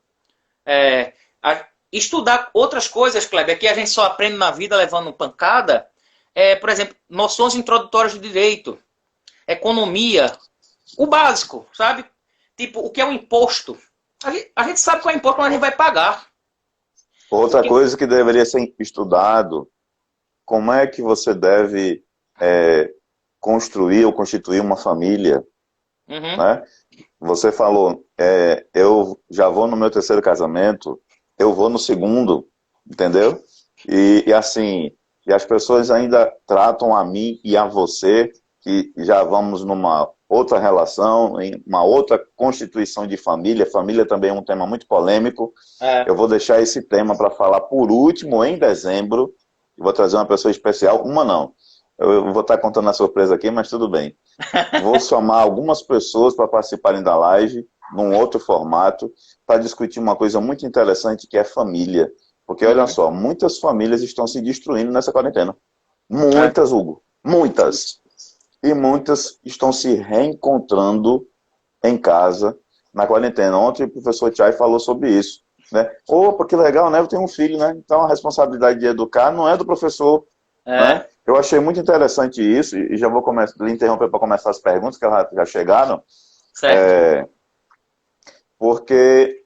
Estudar outras coisas, Kleber, que a gente só aprende na vida levando pancada. Por exemplo, noções introdutórias do direito, economia, o básico, sabe? Tipo, o que é um imposto? A gente sabe qual é o imposto quando a gente vai pagar. Outra coisa que deveria ser estudado, como é que você deve construir ou constituir uma família. Né? Você falou, eu já vou no meu terceiro casamento, eu vou no segundo, entendeu? E assim, e as pessoas ainda tratam a mim e a você, que já vamos numa outra relação, em uma outra constituição de família. Família também é um tema muito polêmico. Eu vou deixar esse tema para falar por último, em dezembro. Eu vou trazer uma pessoa especial, uma não. Eu vou estar contando a surpresa aqui, mas tudo bem. Vou chamar algumas pessoas para participarem da live, num outro formato, para discutir uma coisa muito interessante, que é família. Porque, olha só, muitas famílias estão se destruindo nessa quarentena. Muitas, Hugo. Muitas. E muitas estão se reencontrando em casa, na quarentena. Ontem o professor Tchai falou sobre isso. Né? Opa, que legal, né? Eu tenho um filho, né? Então a responsabilidade de educar não é do professor. Né? Eu achei muito interessante isso, e já vou lhe interromper para começar as perguntas, que já chegaram. Certo. Porque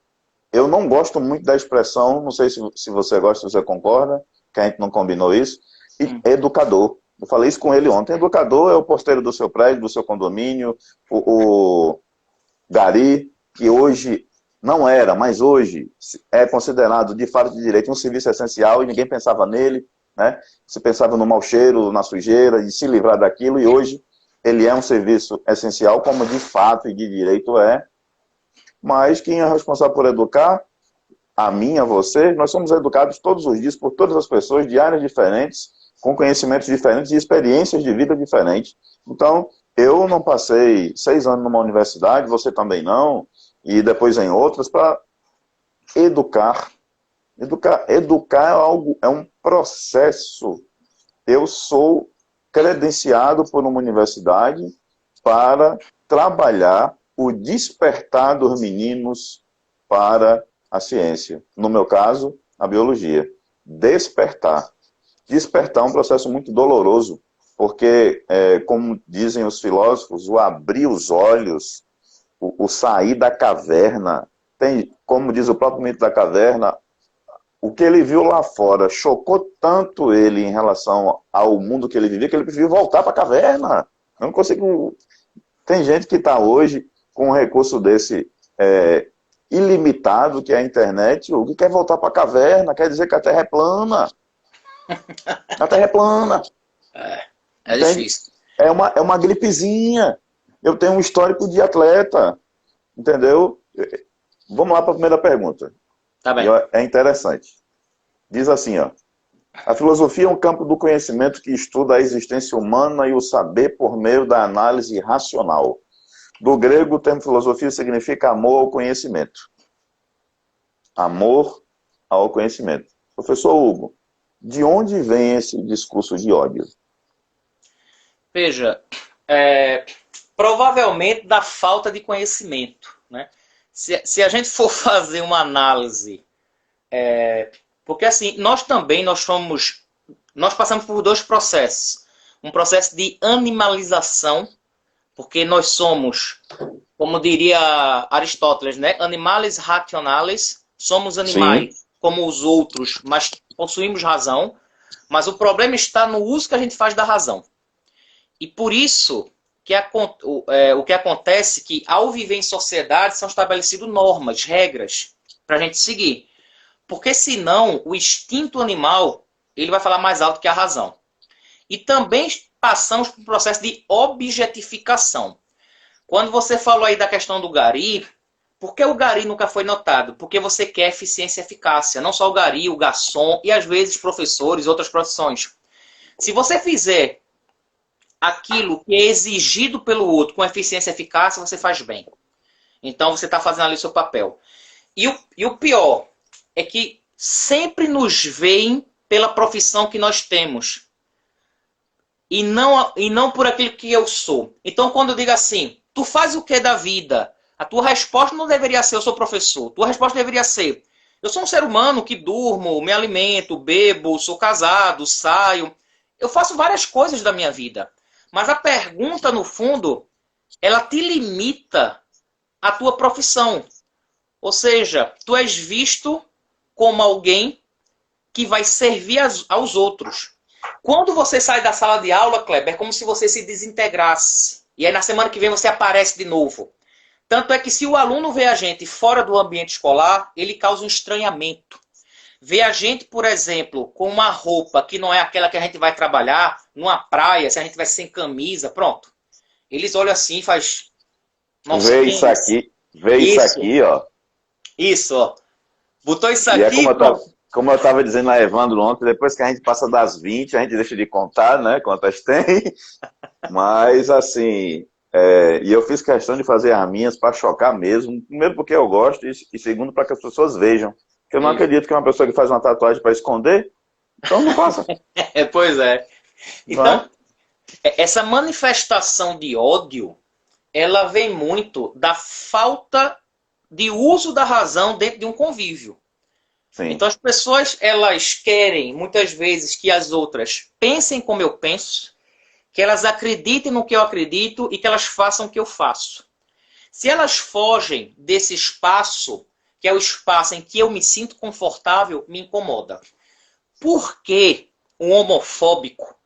eu não gosto muito da expressão, não sei se você gosta, se você concorda, que a gente não combinou isso, educador. Eu falei isso com ele ontem. Educador é o porteiro do seu prédio, do seu condomínio, o gari, que hoje não era, mas hoje é considerado de fato de direito um serviço essencial e ninguém pensava nele, né? Se pensava no mau cheiro, na sujeira, de se livrar daquilo, e hoje ele é um serviço essencial, como de fato e de direito é. Mas quem é responsável por educar, a mim, a você, nós somos educados todos os dias por todas as pessoas de áreas diferentes, com conhecimentos diferentes e experiências de vida diferentes. Então, eu não passei 6 anos numa universidade, você também não, e depois em outras, para educar. Educar é algo, é um processo. Eu sou credenciado por uma universidade para trabalhar o despertar dos meninos para a ciência. No meu caso, a biologia. Despertar. Despertar é um processo muito doloroso, porque, como dizem os filósofos, o abrir os olhos, o sair da caverna, como diz o próprio mito da caverna, o que ele viu lá fora chocou tanto ele em relação ao mundo que ele vivia, que ele preferiu voltar para a caverna. Eu não consigo... Tem gente que está hoje com um recurso desse ilimitado, que é a internet, o que quer voltar para a caverna, quer dizer que a Terra é plana. A Terra é plana. É difícil. É uma gripezinha. Eu tenho um histórico de atleta, entendeu? Vamos lá para a primeira pergunta. Tá bem. É interessante. Diz assim, ó. A filosofia é um campo do conhecimento que estuda a existência humana e o saber por meio da análise racional. Do grego, o termo filosofia significa amor ao conhecimento. Amor ao conhecimento. Professor Hugo, de onde vem esse discurso de ódio? Veja, provavelmente da falta de conhecimento, né? Se a gente for fazer uma análise, porque assim, nós passamos por dois processos. Um processo de animalização, porque nós somos, como diria Aristóteles, né? Animales rationales, somos animais Sim. como os outros, mas possuímos razão. Mas o problema está no uso que a gente faz da razão. E por isso o que acontece é que, ao viver em sociedade, são estabelecidas normas, regras, para a gente seguir. Porque senão, o instinto animal ele vai falar mais alto que a razão. E também passamos por um processo de objetificação. Quando você falou aí da questão do gari, por que o gari nunca foi notado? Porque você quer eficiência e eficácia. Não só o gari, o garçom e às vezes professores, outras profissões. Se você fizer aquilo que é exigido pelo outro com eficiência e eficácia, você faz bem. Então você está fazendo ali o seu papel. E o pior é que sempre nos veem pela profissão que nós temos. E não por aquilo que eu sou. Então quando eu digo assim, tu faz o que da vida? A tua resposta não deveria ser, eu sou professor. A tua resposta deveria ser, eu sou um ser humano que durmo, me alimento, bebo, sou casado, saio. Eu faço várias coisas da minha vida. Mas a pergunta, no fundo, ela te limita à tua profissão. Ou seja, tu és visto como alguém que vai servir aos outros. Quando você sai da sala de aula, Kleber, é como se você se desintegrasse. E aí na semana que vem você aparece de novo. Tanto é que se o aluno vê a gente fora do ambiente escolar, ele causa um estranhamento. Vê a gente, por exemplo, com uma roupa que não é aquela que a gente vai trabalhar, numa praia, se a gente vai sem camisa, pronto. Eles olham assim e fazem... Vê isso aqui, isso aqui, ó. Isso, ó. Botou isso e aqui... como eu estava dizendo a Evandro ontem, depois que a gente passa das 20, a gente deixa de contar, né, quantas tem. Mas, assim... e eu fiz questão de fazer as minhas para chocar mesmo. Primeiro porque eu gosto e segundo para que as pessoas vejam. Porque eu não acredito que uma pessoa que faz uma tatuagem para esconder, então não faça. Pois é. Então, essa manifestação de ódio, ela vem muito da falta de uso da razão dentro de um convívio. Sim. Então as pessoas, elas querem, muitas vezes, que as outras pensem como eu penso, que elas acreditem no que eu acredito e que elas façam o que eu faço. Se elas fogem desse espaço, que é o espaço em que eu me sinto confortável, me incomoda. Por que um homofóbico,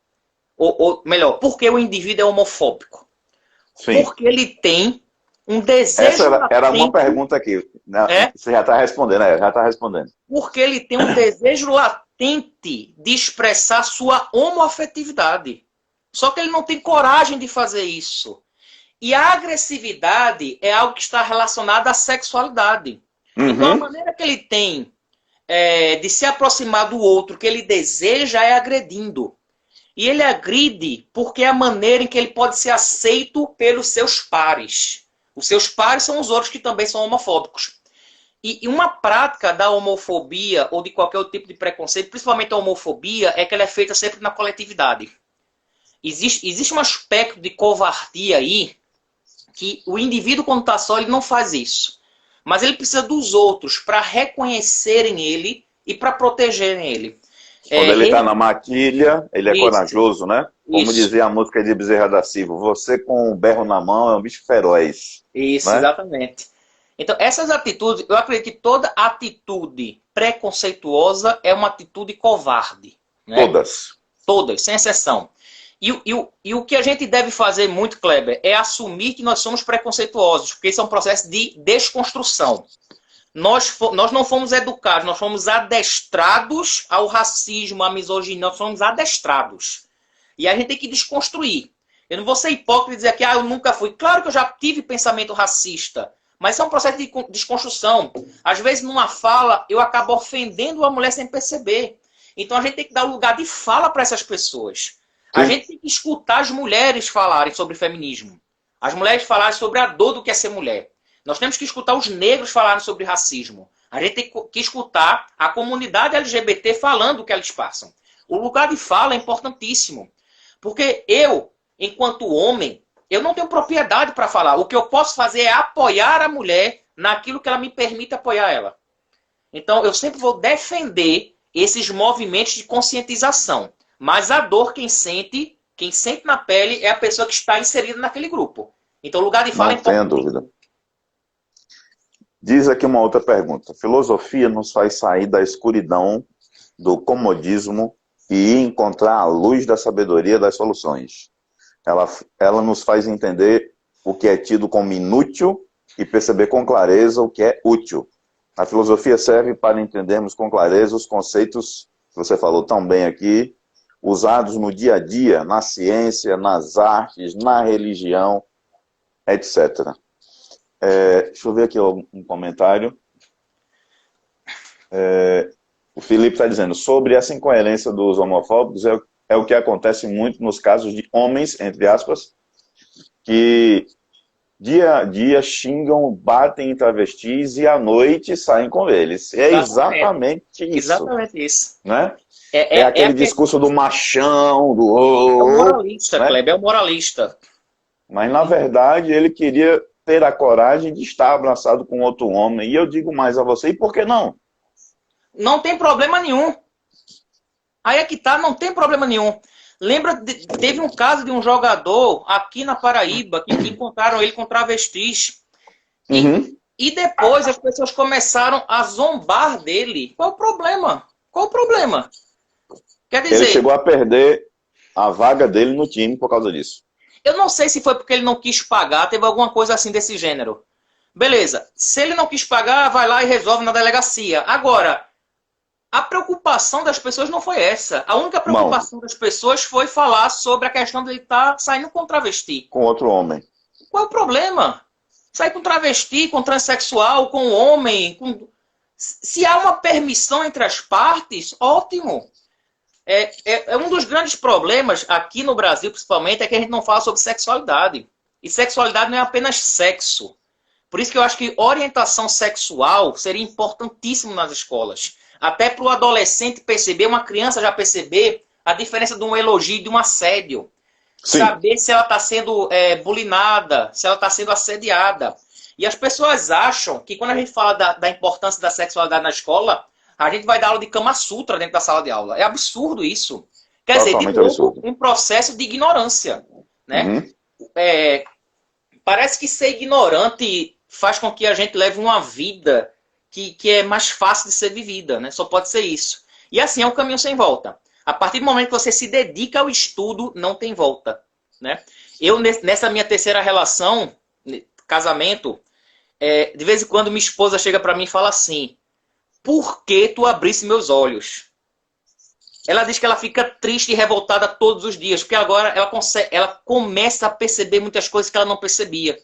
ou melhor, por que o indivíduo é homofóbico? Sim. Porque ele tem um desejo... Essa era uma pergunta aqui. Você já está respondendo, já está respondendo. Porque ele tem um desejo latente de expressar sua homoafetividade. Só que ele não tem coragem de fazer isso. E a agressividade é algo que está relacionado à sexualidade. Uhum. Então a maneira que ele tem de se aproximar do outro que ele deseja é agredindo. E ele agride porque é a maneira em que ele pode ser aceito pelos seus pares. Os seus pares são os outros que também são homofóbicos. E uma prática da homofobia ou de qualquer outro tipo de preconceito, principalmente a homofobia, é que ela é feita sempre na coletividade. Existe um aspecto de covardia aí, que o indivíduo, quando está só, ele não faz isso. Mas ele precisa dos outros para reconhecerem ele e para protegerem ele. Quando ele está na matilha, ele é Isso, corajoso, né? Como isso, dizia a música de Bezerra da Silva, você com um berro na mão é um bicho feroz. isso, Né? exatamente. Então, essas atitudes, eu acredito que toda atitude preconceituosa é uma atitude covarde. Né? Todas. Todas, sem exceção. E o que a gente deve fazer muito, Kleber, é assumir que nós somos preconceituosos, porque isso é um processo de desconstrução. Nós não fomos educados, nós fomos adestrados ao racismo, à misoginia, nós fomos adestrados. E a gente tem que desconstruir. Eu não vou ser hipócrita e dizer que eu nunca fui. Claro que eu já tive pensamento racista, mas isso é um processo de desconstrução. Às vezes, numa fala, eu acabo ofendendo a mulher sem perceber. Então a gente tem que dar lugar de fala para essas pessoas. A gente tem que escutar as mulheres falarem sobre feminismo. As mulheres falarem sobre a dor do que é ser mulher. Nós temos que escutar os negros falarem sobre racismo. A gente tem que escutar a comunidade LGBT falando o que eles passam. O lugar de fala é importantíssimo. Porque eu, enquanto homem, eu não tenho propriedade para falar. O que eu posso fazer é apoiar a mulher naquilo que ela me permite apoiar ela. Então, eu sempre vou defender esses movimentos de conscientização. Mas a dor, quem sente na pele, é a pessoa que está inserida naquele grupo. Então, o lugar de fala é importante. Não tenho dúvida. Diz aqui uma outra pergunta. Filosofia nos faz sair da escuridão, do comodismo e encontrar a luz da sabedoria das soluções. Ela nos faz entender o que é tido como inútil e perceber com clareza o que é útil. A filosofia serve para entendermos com clareza os conceitos que você falou tão bem aqui, usados no dia a dia, na ciência, nas artes, na religião, etc. Deixa eu ver aqui um comentário. O Felipe está dizendo, sobre essa incoerência dos homofóbicos, é o que acontece muito nos casos de homens, entre aspas, que dia a dia xingam, batem em travestis e à noite saem com eles. É exatamente isso. Exatamente isso. Né? É aquele discurso do machão, do... É o moralista, né? Kleber, é o moralista. Mas, na verdade, ele queria ter a coragem de estar abraçado com outro homem. E eu digo mais a você, e por que não? Não tem problema nenhum. Aí é que tá, não tem problema nenhum. Lembra, teve um caso de um jogador aqui na Paraíba, que encontraram ele com travestis. E depois as pessoas começaram a zombar dele. Qual o problema? Qual o problema? Quer dizer... Ele chegou a perder a vaga dele no time por causa disso. Eu não sei se foi porque ele não quis pagar, teve alguma coisa assim desse gênero. Beleza, se ele não quis pagar, vai lá e resolve na delegacia. Agora, a preocupação das pessoas não foi essa. A única preocupação das pessoas foi falar sobre a questão de ele estar saindo com travesti. Com outro homem. Qual é o problema? Sair com travesti, com transexual, com homem... Se há uma permissão entre as partes, ótimo. Um dos grandes problemas aqui no Brasil, principalmente, é que a gente não fala sobre sexualidade. E sexualidade não é apenas sexo. Por isso que eu acho que orientação sexual seria importantíssimo nas escolas. Até para o adolescente perceber, uma criança já perceber a diferença de um elogio e de um assédio. Sim. Saber se ela está sendo bulinada, se ela está sendo assediada. E as pessoas acham que quando a gente fala da importância da sexualidade na escola, a gente vai dar aula de Kama Sutra dentro da sala de aula. É absurdo isso. Quer dizer, de novo, um processo de ignorância. Né? Parece que ser ignorante faz com que a gente leve uma vida que é mais fácil de ser vivida. Né? Só pode ser isso. E assim é um caminho sem volta. A partir do momento que você se dedica ao estudo, não tem volta. Né? Eu, nessa minha terceira relação, casamento, de vez em quando minha esposa chega para mim e fala assim: por que tu abrisse meus olhos? Ela diz que ela fica triste e revoltada todos os dias, porque agora ela começa a perceber muitas coisas que ela não percebia.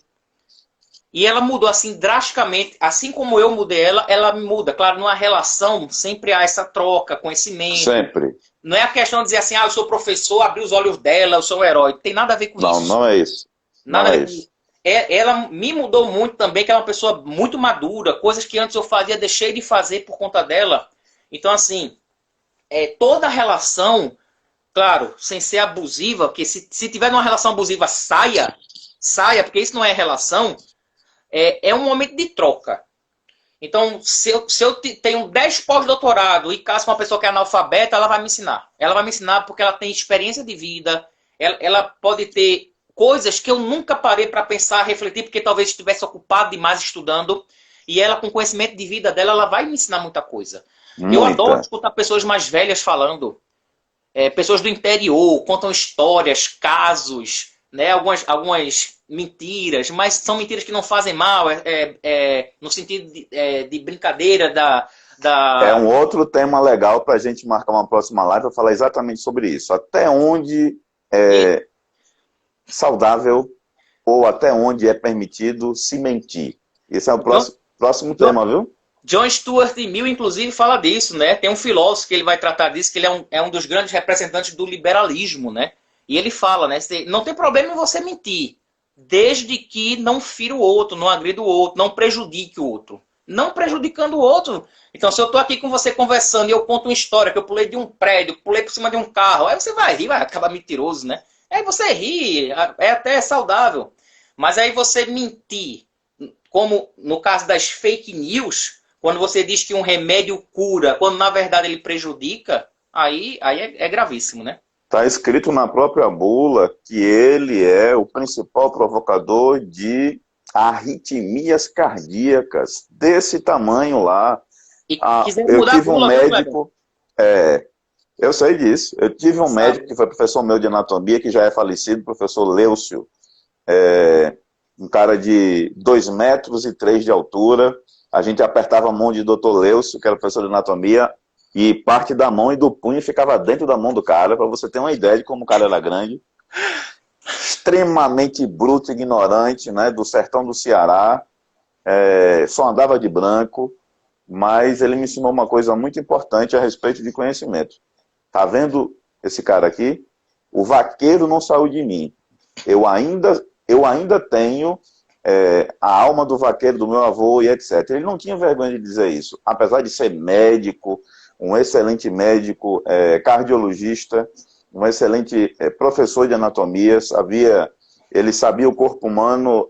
E ela mudou assim drasticamente, assim como eu mudei ela me muda. Claro, numa relação sempre há essa troca, conhecimento. Sempre. Não é a questão de dizer assim, eu sou professor, abri os olhos dela, eu sou um herói. Tem nada a ver com isso. Não é isso. Nada a ver com isso. Ela me mudou muito também, que é uma pessoa muito madura. Coisas que antes eu fazia, deixei de fazer por conta dela. Então, assim, toda relação claro, sem ser abusiva, porque se tiver numa relação abusiva, saia, porque isso não é relação, é um momento de troca. Então, se eu tenho 10 pós-doutorado e caso com uma pessoa que é analfabeta, ela vai me ensinar. Ela vai me ensinar porque ela tem experiência de vida, ela pode ter coisas que eu nunca parei para pensar, refletir, porque talvez estivesse ocupado demais estudando, e ela, com conhecimento de vida dela, ela vai me ensinar muita coisa. Eu adoro Muita. escutar pessoas mais velhas falando, pessoas do interior, contam histórias, casos, né, algumas mentiras, mas são mentiras que não fazem mal, no sentido de brincadeira É da... um outro tema legal para a gente marcar uma próxima live para falar exatamente sobre isso. Até onde E, é saudável ou até onde é permitido se mentir. Esse é o John, próximo John, tema, viu? John Stuart Mill, inclusive, fala disso, né? Tem um filósofo que ele vai tratar disso, que ele é um dos grandes representantes do liberalismo, né? E ele fala, né? Não tem problema em você mentir, desde que não fira o outro, não agrida o outro, não prejudique o outro. Não prejudicando o outro. Então, se eu tô aqui com você conversando e eu conto uma história que eu pulei de um prédio, pulei por cima de um carro, aí você vai rir, vai acabar mentiroso, né? Aí você ri, é até saudável. Mas aí você mentir, como no caso das fake news, quando você diz que um remédio cura, quando na verdade ele prejudica, aí é gravíssimo, né? Está escrito na própria bula que ele é o principal provocador de arritmias cardíacas desse tamanho lá. E quiser Eu mudar a tive um bula, viu, Kleber? médico, eu sei disso, eu tive um Sabe? médico que foi professor meu de anatomia, que já é falecido, professor Leucio, um cara de 2,3 metros de altura. A gente apertava a mão de doutor Leucio, que era professor de anatomia, e parte da mão e do punho ficava dentro da mão do cara, para você ter uma ideia de como o cara era grande. Extremamente bruto, ignorante, né, do sertão do Ceará, só andava de branco, mas ele me ensinou uma coisa muito importante a respeito de conhecimento. Tá vendo esse cara aqui? O vaqueiro não saiu de mim. Eu ainda tenho a alma do vaqueiro do meu avô e etc. Ele não tinha vergonha de dizer isso, apesar de ser médico, um excelente médico, cardiologista, um excelente professor de anatomia, ele sabia o corpo humano,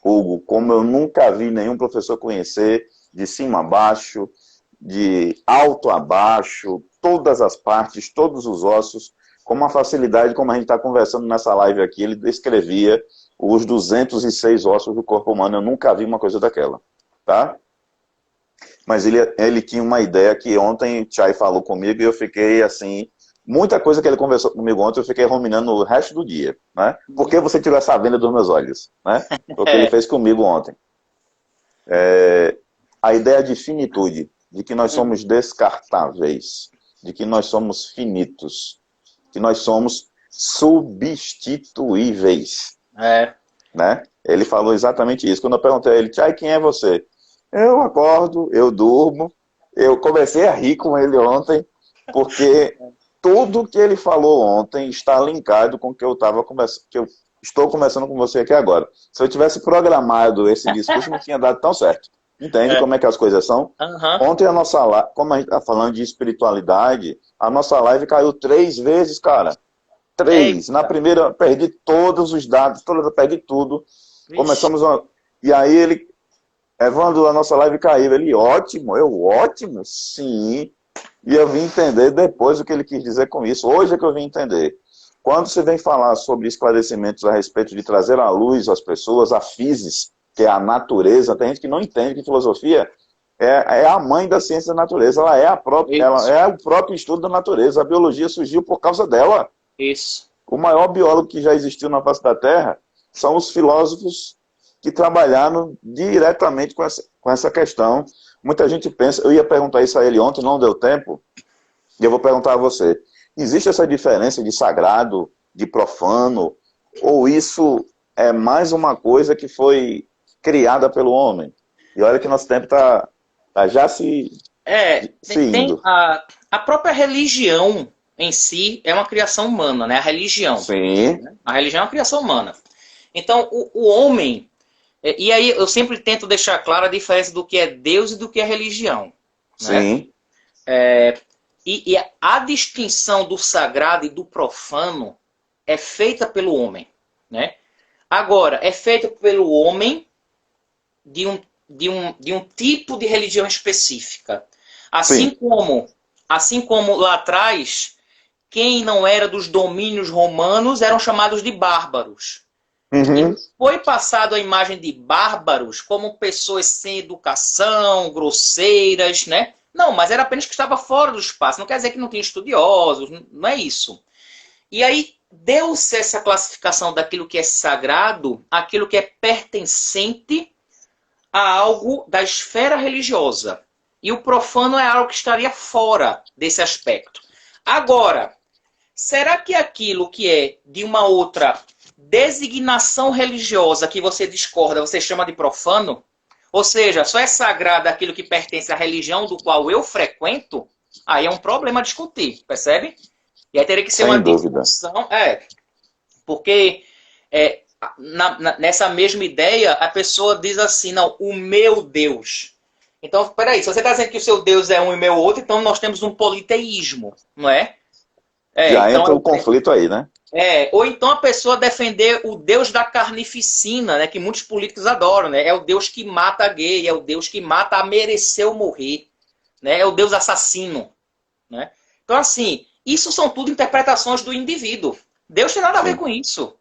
Hugo, como eu nunca vi nenhum professor conhecer, de cima a baixo, de alto a baixo, todas as partes, todos os ossos, com uma facilidade, como a gente está conversando nessa live aqui, ele descrevia os 206 ossos do corpo humano. Eu nunca vi uma coisa daquela, tá? Mas ele tinha uma ideia que ontem o Chay falou comigo e eu fiquei assim, muita coisa que ele conversou comigo ontem eu fiquei ruminando o resto do dia, né? Por que você tirou essa venda dos meus olhos, né? Foi o que ele fez comigo ontem. A ideia de finitude, de que nós somos descartáveis, de que nós somos finitos, que nós somos substituíveis, né? Ele falou exatamente isso. Quando eu perguntei a ele, Chay, quem é você? Eu acordo, eu durmo. Eu comecei a rir com ele ontem, porque tudo que ele falou ontem está linkado com o que eu estou conversando com você aqui agora. Se eu tivesse programado esse discurso, não tinha dado tão certo. Entende como é que as coisas são? Uhum. Ontem como a gente está falando de espiritualidade, a nossa live caiu 3 vezes, cara. 3. Na primeira, perdi todos os dados, perdi tudo. Começamos E aí Evandro, a nossa live caiu. Ele, ótimo. Ótimo? Sim. E eu vim entender depois o que ele quis dizer com isso. Hoje é que eu vim entender. Quando você vem falar sobre esclarecimentos a respeito de trazer à luz as pessoas, a physis, que é a natureza, tem gente que não entende que filosofia é a mãe da ciência da natureza. Ela é o próprio estudo da natureza. A biologia surgiu por causa dela. Isso. O maior biólogo que já existiu na face da Terra são os filósofos que trabalharam diretamente com essa questão. Muita gente pensa, eu ia perguntar isso a ele ontem, não deu tempo, e eu vou perguntar a você. Existe essa diferença de sagrado, de profano, ou isso é mais uma coisa que foi criada pelo homem? E olha que nosso tempo está já se indo. A própria religião em si é uma criação humana, né? A religião. Sim. A religião é uma criação humana. Então, o homem... E aí eu sempre tento deixar clara a diferença do que é Deus e do que é religião. Sim. Né? E a distinção do sagrado e do profano é feita pelo homem, né? Agora, é feita pelo homem de um tipo de religião específica. Sim. Assim como lá atrás, quem não era dos domínios romanos eram chamados de bárbaros. E Uhum. foi passado a imagem de bárbaros como pessoas sem educação, grosseiras, né? Não, mas era apenas que estava fora do espaço. Não quer dizer que não tinha estudiosos, não é isso. E aí deu-se essa classificação daquilo que é sagrado, aquilo que é pertencente a algo da esfera religiosa. E o profano é algo que estaria fora desse aspecto. Agora, será que aquilo que é de uma outra designação religiosa que você discorda, você chama de profano? Ou seja, só é sagrado aquilo que pertence à religião do qual eu frequento? Aí é um problema a discutir, percebe? E aí teria que ser uma Sem dúvida. discussão, porque nessa mesma ideia a pessoa diz assim, não, o meu Deus. Então, peraí, se você está dizendo que o seu Deus é um e o meu outro, então nós temos um politeísmo, não é? Já Então entra o conflito aí, né? ou então a pessoa defender o Deus da carnificina, né, que muitos políticos adoram, né? É o Deus que mata gay, é o Deus que mata a mereceu morrer, né? É o Deus assassino, né? Então assim, isso são tudo interpretações do indivíduo. Deus tem nada a ver Sim. com isso.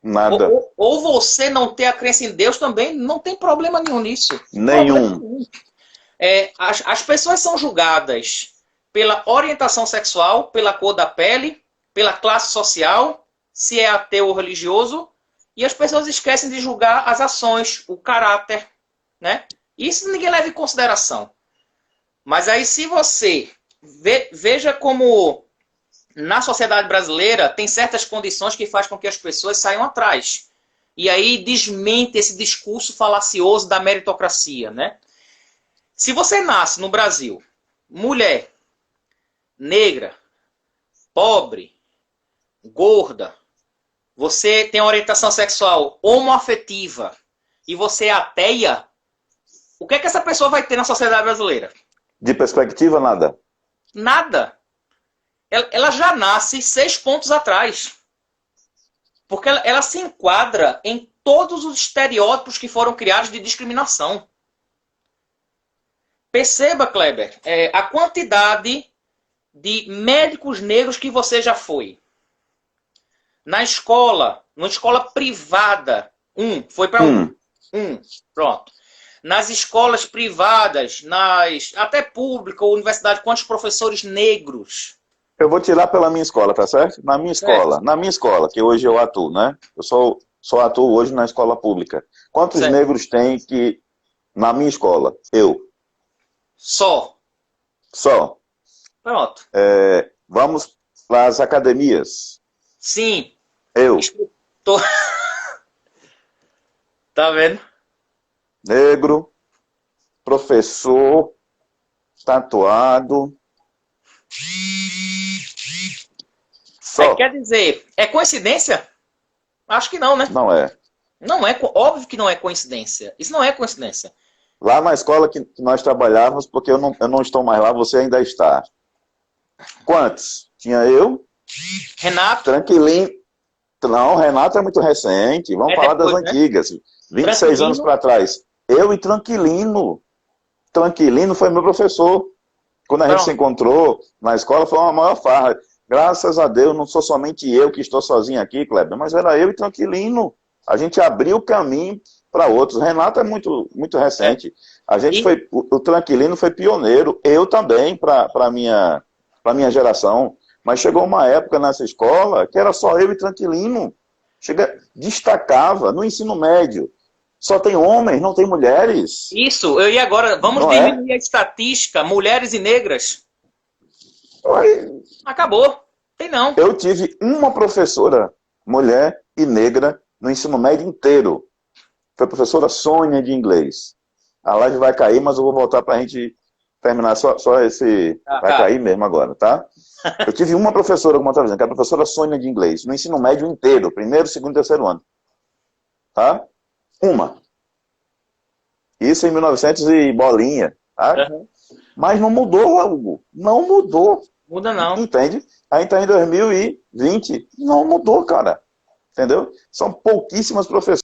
Nada. Ou você não ter a crença em Deus também, não tem problema nenhum nisso. Problema Nenhum. nenhum. As pessoas são julgadas pela orientação sexual, pela cor da pele, pela classe social, se é ateu ou religioso, e as pessoas esquecem de julgar as ações, o caráter, né? Isso ninguém leva em consideração. Mas aí se você veja como na sociedade brasileira tem certas condições que faz com que as pessoas saiam atrás. E aí desmente esse discurso falacioso da meritocracia, né? Se você nasce no Brasil, mulher, negra, pobre, gorda, você tem orientação sexual homoafetiva e você é ateia, o que é que essa pessoa vai ter na sociedade brasileira? De perspectiva, nada. Nada. Ela já nasce 6 pontos atrás. Porque ela se enquadra em todos os estereótipos que foram criados de discriminação. Perceba, Kleber, a quantidade de médicos negros que você já foi. Na escola, numa escola privada, foi para pronto. Nas escolas privadas, até pública ou universidade, quantos professores negros? Eu vou tirar pela minha escola, tá certo? Certo. Na minha escola, que hoje eu atuo, né? Eu só atuo hoje na escola pública. Quantos Certo. negros tem que na minha escola? Eu. Só. Só. Pronto. Vamos para as academias. Sim. Eu. Tô... Tá vendo? Negro, professor, tatuado. Só. Quer dizer, é coincidência? Acho que não, né? Não é. Não é, óbvio que não é coincidência. Isso não é coincidência. Lá na escola que nós trabalhávamos, porque eu não estou mais lá, você ainda está. Quantos? Tinha eu, Renato. Tranquilinho. Não, Renato é muito recente. Vamos falar depois, das antigas. 26 Tranquilino. anos para trás. Eu e Tranquilino. Tranquilino foi meu professor. Quando a gente se encontrou na escola, foi uma maior farra. Graças a Deus, não sou somente eu que estou sozinho aqui, Kleber, mas era eu e Tranquilino. A gente abriu o caminho para outros. Renato é muito, muito recente. A gente foi, o Tranquilino foi pioneiro. Eu também, para a minha geração. Mas chegou uma época nessa escola que era só eu e Tranquilino. Destacava no ensino médio. Só tem homens, não tem mulheres. Isso, eu ia agora. Vamos diminuir a estatística, mulheres e negras. Acabou. Tem não. Eu tive uma professora, mulher e negra, no ensino médio inteiro. Foi a professora Sônia de inglês. A live vai cair, mas eu vou voltar para a gente terminar só esse... Vai cair mesmo agora, tá? Eu tive uma professora, como eu estava dizendo, que é a professora Sônia de inglês, no ensino médio inteiro, primeiro, segundo, terceiro ano. Tá? Uma. Isso em 1900 e bolinha. Tá? Mas não mudou, Hugo. Não mudou. Muda não. Entende? Aí está em 2020, não mudou, cara. Entendeu? São pouquíssimas professores